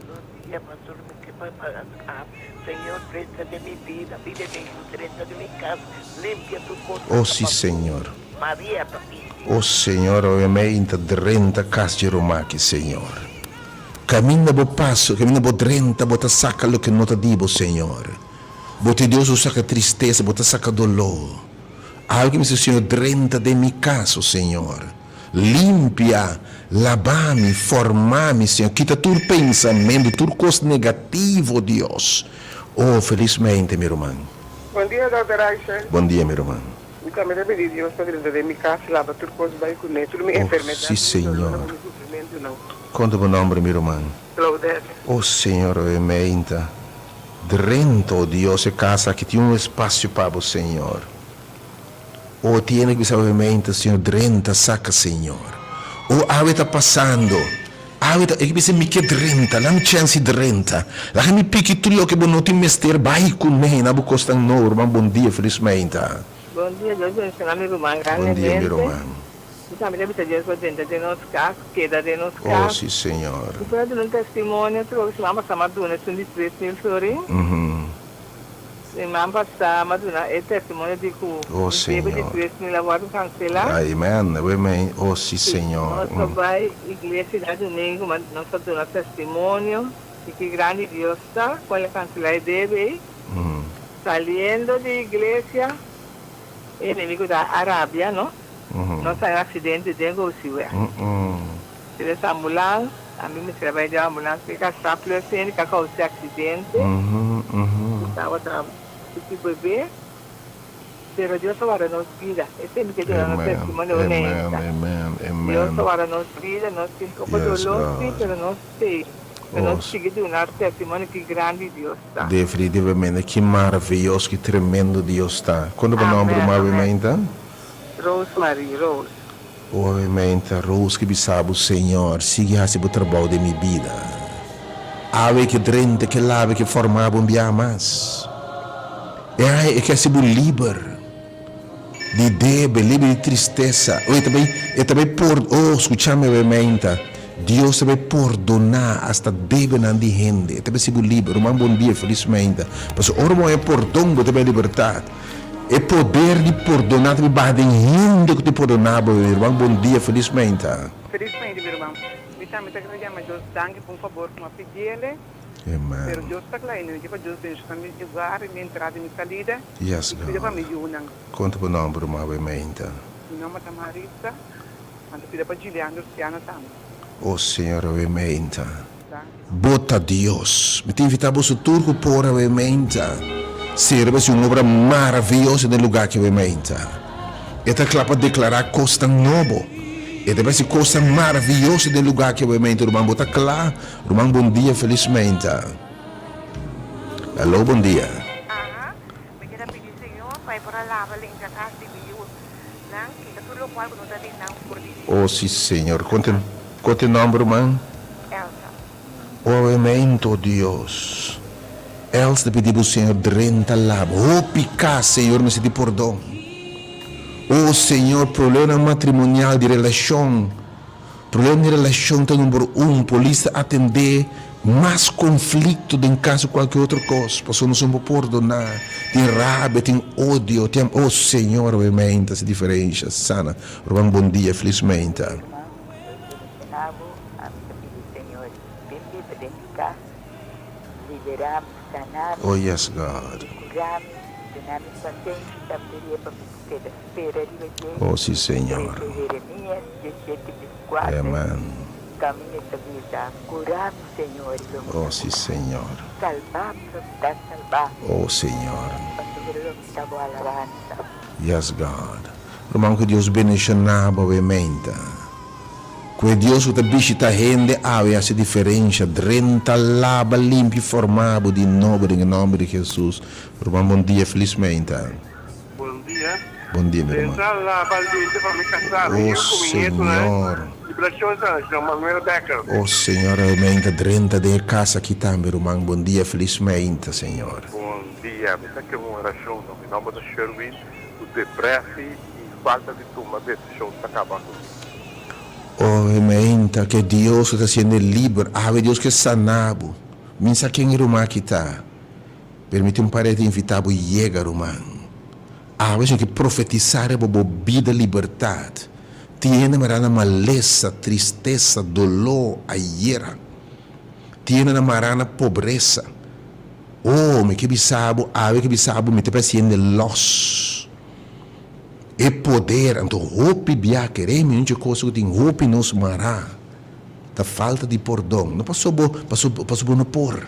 Speaker 2: 30 de mi vida, vida de 30 de mi casa, limpia tu cosa.
Speaker 1: Oh sí, Señor.
Speaker 2: María, papi.
Speaker 1: Oh Señor, obviamente, 30 casas, Román, Señor. Camina por paso, camina por 30, bota saca lo que no te digo, Señor. Bota Dios, saca tristeza, bota saca dolor. Algo me dice, Senhor, 30 de mi caso, Senhor. Limpia, lava-me, forma-me, Senhor. Quita todo pensamento, tudo coisa negativo, Deus. Oh, felizmente, meu irmão.
Speaker 3: Bom dia, doutora Aisha.
Speaker 1: Bom dia, meu irmão.
Speaker 3: Eu também lhe pedi Deus para dentro de minha casa, lava tudo coisa vai com ele, tudo minha enfermidade.
Speaker 1: Sim, Senhor.
Speaker 3: Não.
Speaker 1: Conta o nome, meu irmão.
Speaker 3: Claudete.
Speaker 1: Oh, Senhor, obviamente. 30, oh Deus, é casa que tem espaço para o Senhor. O tiene que obviamente, Senhor, 30 saca, Senhor. O ave está passando. Ave está, e que me que 30, não chance 30. La que me pique tudo que não te mester, vai com me, na bucosta norma. Bom dia, felizmente.
Speaker 3: Bom dia, Deus abençoe meu irmão.
Speaker 1: Bom dia, meu irmão.
Speaker 3: Eu também lhe pedi Deus para dentro de nosso carro, queda de nosso
Speaker 1: Oh,
Speaker 3: carro.
Speaker 1: sim, Senhor.
Speaker 3: E para dar um testemunho, trouxe uma Madonna, são de 3.000 flores. Semana passada, Madonna, é testemunho de que
Speaker 1: Oh, Senhor.
Speaker 3: de 3.000 agora cancelar.
Speaker 1: Amém. Amém. Oh, sim, Senhor.
Speaker 3: Nós vai igreja cidade domingo, mas nós dando testemunho. Y qué grande Dios está con la cantidad de bebé
Speaker 1: Mm.
Speaker 3: saliendo de iglesia, enemigo da Arabia, ¿no?
Speaker 1: Mhm.
Speaker 3: No sai accidente dentro o siwe. Se essa ambulância, a mim me trabalha de ambulância, fica sábado assim, que causou acidente, estava esse bebê, pero Deus agora nos vida. Esse é o que Deus nos testemunho honesta. Deus agora nos vida, nós temos como
Speaker 1: Yes,
Speaker 3: dolor,
Speaker 1: God.
Speaker 3: pero nós sei.
Speaker 1: Oh.
Speaker 3: Nós seguimos de um testemunho que grande Deus está.
Speaker 1: Definitivamente, que maravilhoso, que tremendo Deus está. Quando o nome do movimento?
Speaker 3: Rosemary, Rose.
Speaker 1: Obviamente, Rose, que sabe o Senhor, siga o trabalho de minha vida. Ave que drente, que lave, que formava um dia mais. É que é ser livre de débito, livre de tristeza. Eu também escutame obviamente. Deus também perdonar hasta débito na gente. Eu também ser livre. Um bom dia, felizmente. Mas o ormo é perdão, também liberdade. É poder de perdonar, também bate em gente que te perdonava. Um bom dia, felizmente.
Speaker 3: Felizmente, meu irmão. Me chama, me chama, Deus, danke, por favor, com a pedile.
Speaker 1: Amen.
Speaker 3: Pero Deus está lá, não digo Deus tem que me jogar, minha entrada e minha saída.
Speaker 1: Yes,
Speaker 3: E pediu para
Speaker 1: God.
Speaker 3: me unir.
Speaker 1: Conta o nome do movimento.
Speaker 3: Meu nome é Marisa. Quando pediu para Juliana, Luciana também.
Speaker 1: Oh, Senhor, obviamente.
Speaker 3: Tá?
Speaker 1: Bota Deus. Me te invitamos o turco por obviamente. Serve-se uma obra maravilhosa no lugar que obviamente. Esta clapa declarar costa novo. E deve ser coisa maravilhosa no lugar que obviamente. Irmão, bota claro. Irmão, bom dia, felizmente. Alô, bom dia.
Speaker 4: Ajá, me quiero pedir, Señor, para ir para la Valencia, casi mi hijo. Que tú lo cual no te digan por decir,
Speaker 1: Oh, sim, Senhor. Conta o nome, irmão.
Speaker 4: Elsa.
Speaker 1: Obviamente, oh Deus. Elsa te pedimos, Senhor, drenta lá. Oh, picar, Senhor, me se te perdão. Oh, Senhor, problema matrimonial de relação. Problema de relação tá número 1. Polícia atender mais conflito do que em caso de qualquer outra coisa. Porque nós não podemos perdonar. Tem raiva, tem ódio. Tem... Oh, Senhor, obviamente, essa diferença. Sana. Bom dia, felizmente.
Speaker 2: Senhor, bendito de mi casa, liberamos, sanamos,
Speaker 1: Oh, yes, God.
Speaker 2: curamos, tenemos paciencia, también para que te espera y belleza.
Speaker 1: Oh, sim, Senhor.
Speaker 2: Jeremías 17:24.
Speaker 1: Amém.
Speaker 2: Camino esta vida, curamos, Señor, y lo
Speaker 1: Oh, sim, Senhor.
Speaker 2: salvamos, está salvado.
Speaker 1: Oh, Senhor.
Speaker 2: Cuando lo estamos alabanza.
Speaker 1: Yes, God. Irmão, que Deus bendiga obviamente. Que Deus te visita a gente, haja essa diferença. Drenta, lava, limpa e formado de novo, em nome de Jesus. Irmão, bom dia, felizmente.
Speaker 5: Bom dia.
Speaker 1: Bom dia, meu irmão.
Speaker 5: Entrar lá para para me casar.
Speaker 1: Oh,
Speaker 5: Eu conheço,
Speaker 1: Senhor.
Speaker 5: né? Liberações, João Manuel Becker.
Speaker 1: Oh, Senhor, obviamente, drenta de casa aqui também, irmão. Bom dia, felizmente, Senhor.
Speaker 5: Bom dia. Me está aqui uma oração no nome do Sherwin, o depressa e falta de turma desse show está acabando.
Speaker 1: Obviamente, que Deus está sendo livre. Haja Deus que é sanado. Minha quem irmão aqui está. Permite para te invitar a chegar, irmão. A gente que profetizar a vida liberdade. Tiene marana maleza, tristeza, dolor, ayer. Tiene na marana pobreza. Oh, me que bisabo, ave que bisabo, me te paciente los. E poder, então roupa bia queremos, não tinha coisa que tem roupa nos mará. Da falta de perdão. Não passou bom no por.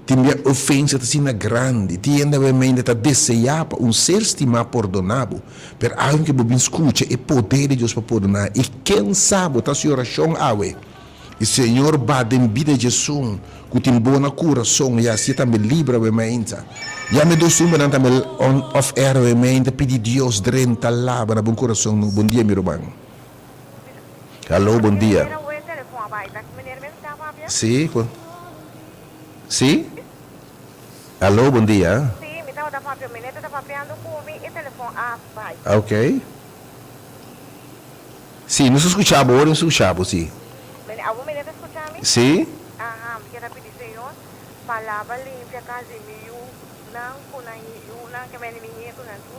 Speaker 1: Tinha ofensa assim na grande, tinha obviamente tá desejar para ser estimado perdonado, mas alguém que bem escuta é poder de Deus para perdonar. E quem sabe tá sua oração awe. E Senhor bate em vida de Jesus, que tem boa coração e assim também livre obviamente. Já me dou suma não também on of air obviamente pedir Deus drenta lá para bom coração. Bom dia, meu irmão. Alô, bom dia.
Speaker 4: Pero voy a teléfono a baita, que me estaba bien.
Speaker 1: Sim. Sim? Alô, bom dia.
Speaker 4: Sí, me estaba tapando, me estaba papeando con mi teléfono a baita.
Speaker 1: Ok. Sim, nos escuchamos agora, nos escuchamos, sim.
Speaker 4: ¿A vos me estás escuchando?
Speaker 1: Sim?
Speaker 4: Ajá, me quiero pedir, Señor, palabra limpia, casi mío, nang kunai una que me ni tu nan tu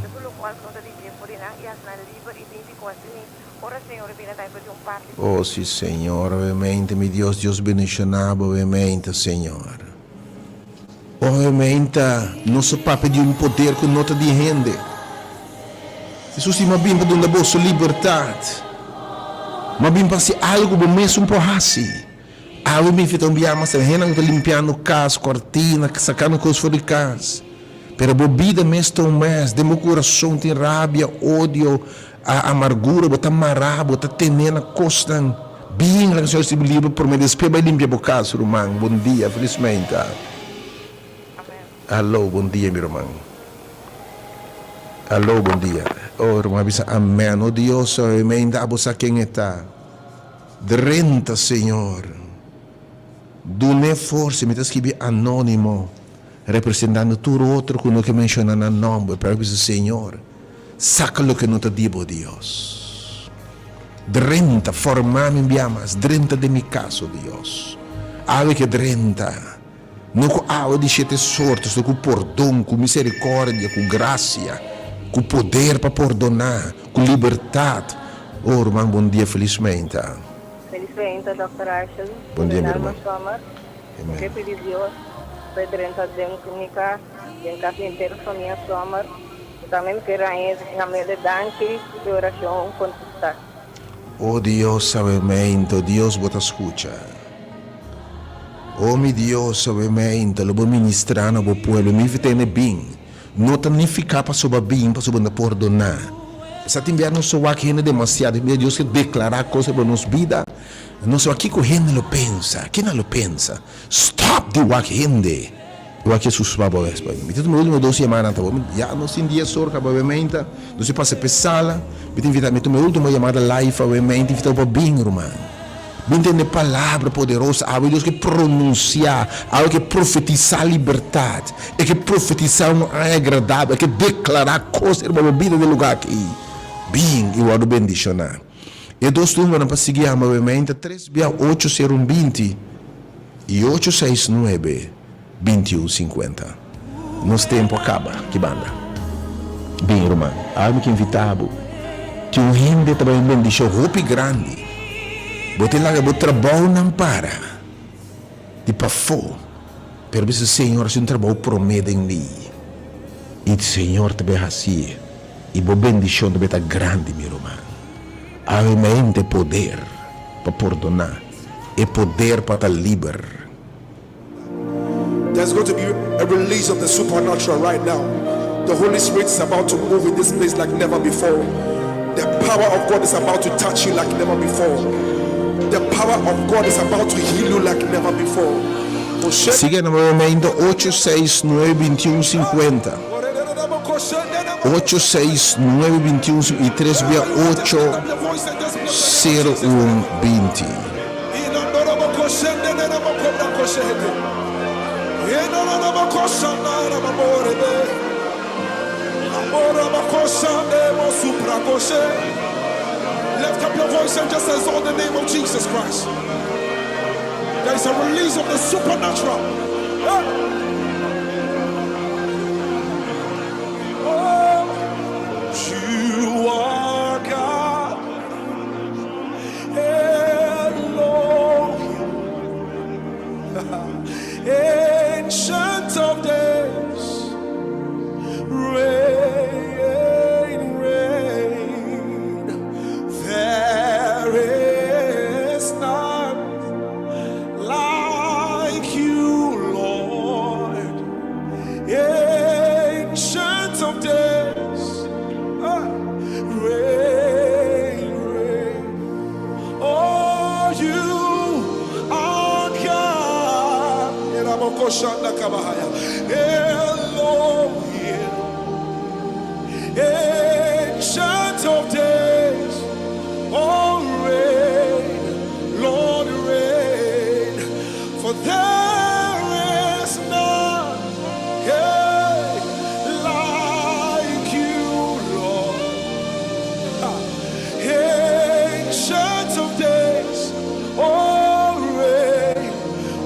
Speaker 4: que tu lo cual no te dice por nang y as na liber identificação ora Senhor viene dai per un parte
Speaker 1: Oh sì, Signore, ovviamente, mi Dios benedicionado, ovviamente, Signore. Ovviamente, non so papà di un potere con nota di gente. Jesus ma bim para donde boa liberdade. Ma bim para se algo bem mesmo um pouco assim. Algo bem feito ambiar, mas a gente está limpando casa, cortina, sacando coisas fora de casa. Pero a vida mesmo um mês, de meu coração tem rábia, ódio, a amargura, botar amarrar, botar temer na costa. Bem, a senhora se livra por meio desse pé, vai limpar a casa, irmão. Bom dia, felizmente. Alô, bom dia, meu irmão. Alô, bom dia. Oh, irmão, amém. Oh, Deus, amém. Dá você quem está. Drenta, Senhor. Dune força, me escrevi anônimo, representando tudo outro que não que menciona no nome, para o Senhor. Saca o que não te digo, Deus. Drenta, formar-me biamas, drenta de mi caso, Deus. Ave que drenta. Não com água de sete sortes, com perdão, com misericórdia, com graça, com poder para perdonar, com liberdade. Oh, irmão, bom dia, felizmente.
Speaker 3: Felizmente, Dr. Arshel.
Speaker 1: Bom dia, meu irmão.
Speaker 3: Amém. Que pedir Deus, pedrenta de comunicar, de casa inteira família somar. Também quero ainda me danke de oração contestar.
Speaker 1: Oh Deus, ovviamente, Deus bota escuta. Oh meu Deus, ovviamente, eu vou ministrar no povo, me viene bem. Não tem nem ficar para sobre bem, para sobre perdonar. Se te enviar não sou aqui demasiado, Deus que declarar coisas para nossa vida. Não sou aqui que a gente lo pensa, quem não lo pensa? Stop de o gente. Eu aqui suspeito isso para mim. Então, meu último 2 semanas, já não tem dia sorca, obviamente. Não se passa para sala. Me invita, meu último chamada live, obviamente, invita para bem, irmão. Bem ter palavra poderosa, algo Deus que pronunciar, algo que profetizar liberdade, é que profetizar um agradável, é que declarar coisas para a vida do lugar aqui. Bem, eu vou bendicionar. E 2 números para seguir, obviamente, 3680120 e 869 2150. Nosso tempo acaba. Que banda? Bem, irmão, algo que invitava. Que um gente também bendição, roupa grande. Botei lá, botei trabalho não para. Tipo, fô. Pero esse Senhor, se um trabalho promete em mim. E o Senhor também é assim. E a bendição também está grande, meu irmão. Obviamente, poder para perdonar. E poder para estar livre.
Speaker 6: There's going to be a release of the supernatural right now. The Holy Spirit is about to move in this place like never before. The power of God is about to touch you like never before. The power of God is about to heal you like never before.
Speaker 1: Siga no movimento 869-2150. 869-2150 e 368-0120.
Speaker 6: Lift up your voice and just exalt the name of Jesus Christ. There is a release of the supernatural. Oh, you are God. Elohim. Ancient of days. Reign, reign. There is none like you, Lord. Ancient of days. Reign, reign. Oh, you are God. Elohim. Ancient of days. Oh, reign, Lord, reign. For there is none like you, Lord. Ancient of days. Oh, reign,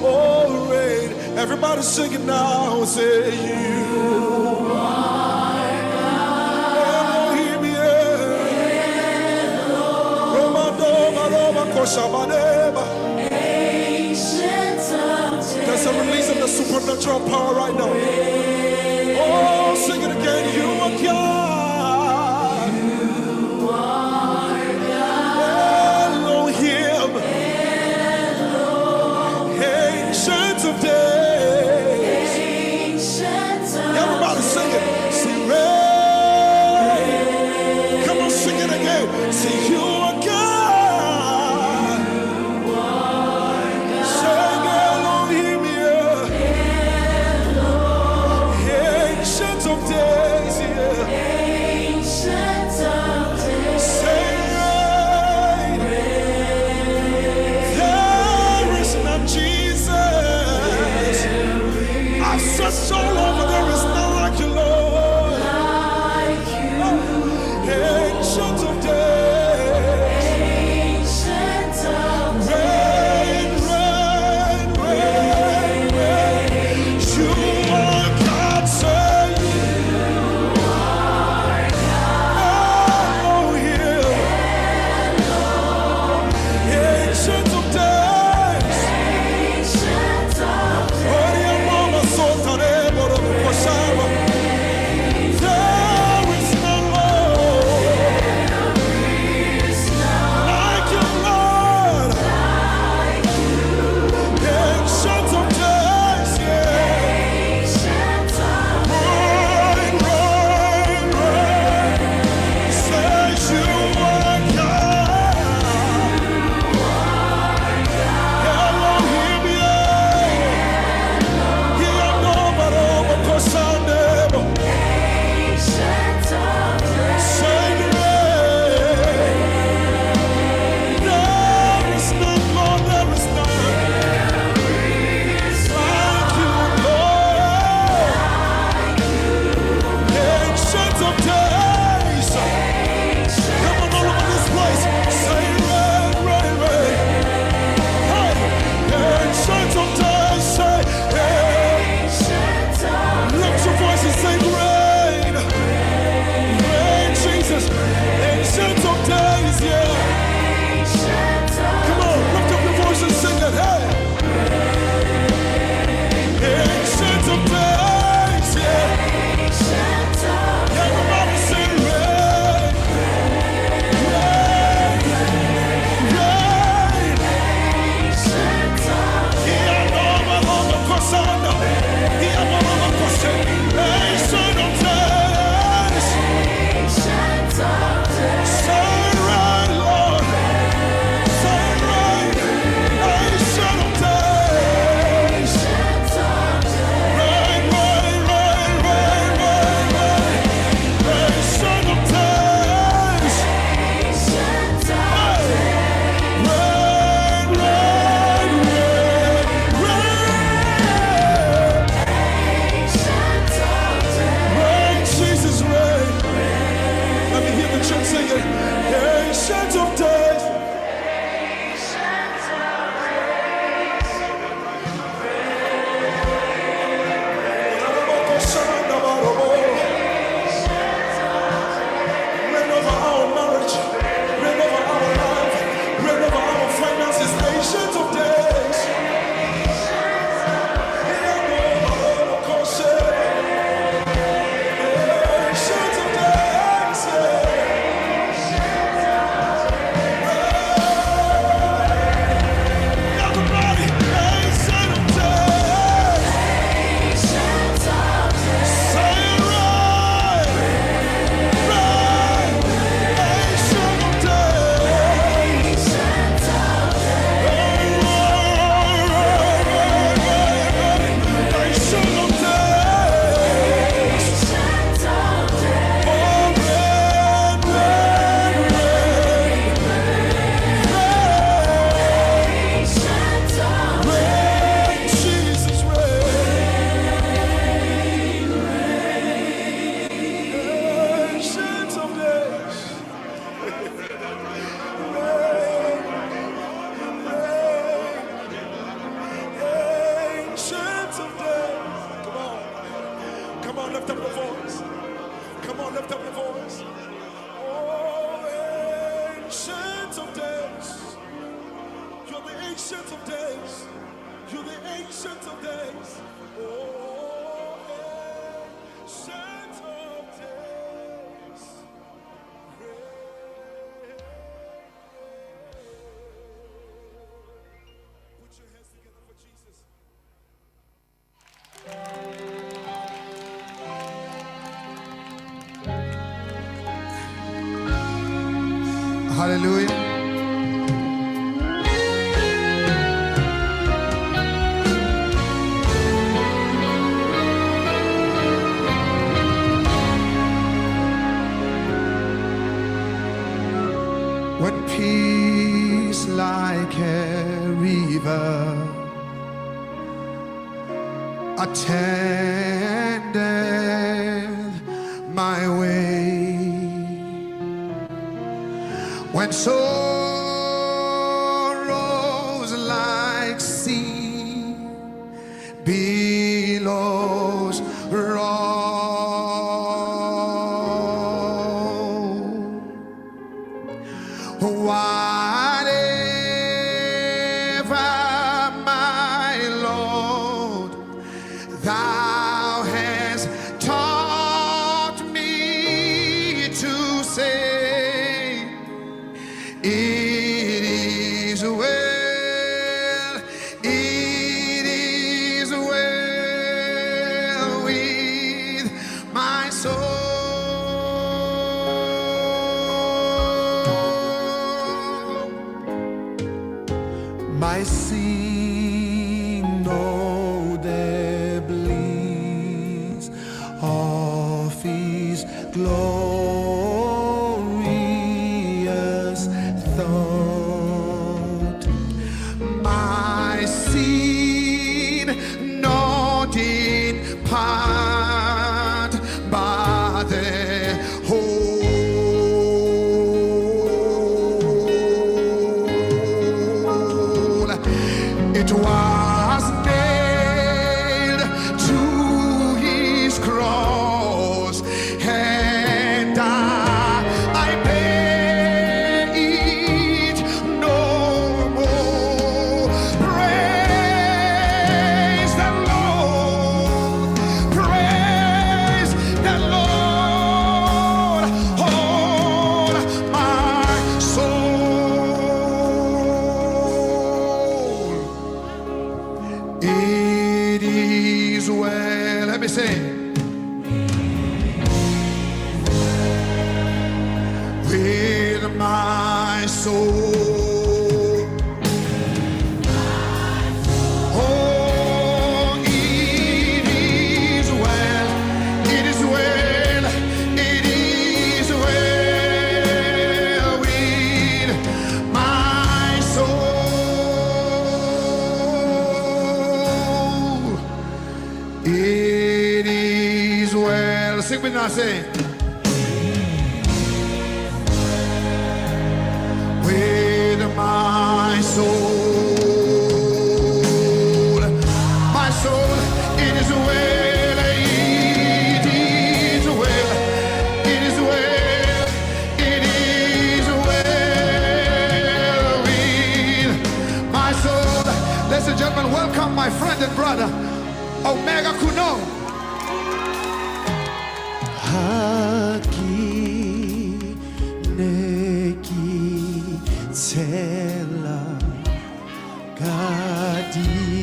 Speaker 6: oh, reign. Every Everybody sing it now. Say you are Elohim, yeah. Roma, Doma, Roma, Koshabaneba. There's a release of the supernatural power right now. Oh, sing it again. You are God. You are God. Elohim. Ancient of days. Everybody sing it. Sing rain. Come on, sing it again. Say you are God. Sing Elohim, yeah. ancient of days. You're the ancient of days. You're the ancient of days. Oh, ancient of days. Put your hands together for Jesus.
Speaker 7: Hallelujah. When peace like a river attended my way, when sorrows like sea billows roll, whatever my Lord, thou hast taught me to say, it is well, it is well with my soul. My sin, know the bliss of His glorious thought. My sin, not in part, but the whole. It was nailed to His cross, and I bear it no more. Praise the Lord, praise the Lord, all my soul. It is well. Let me say, with my soul. Oh, it is well. It is well. It is well with my soul. It is well. Sing with me, say, with my soul. My soul, it is well. It is well. It is well. It is well with my soul. Ladies and gentlemen, welcome my friend and brother, Omega Kuno. Haki neki tela gadi.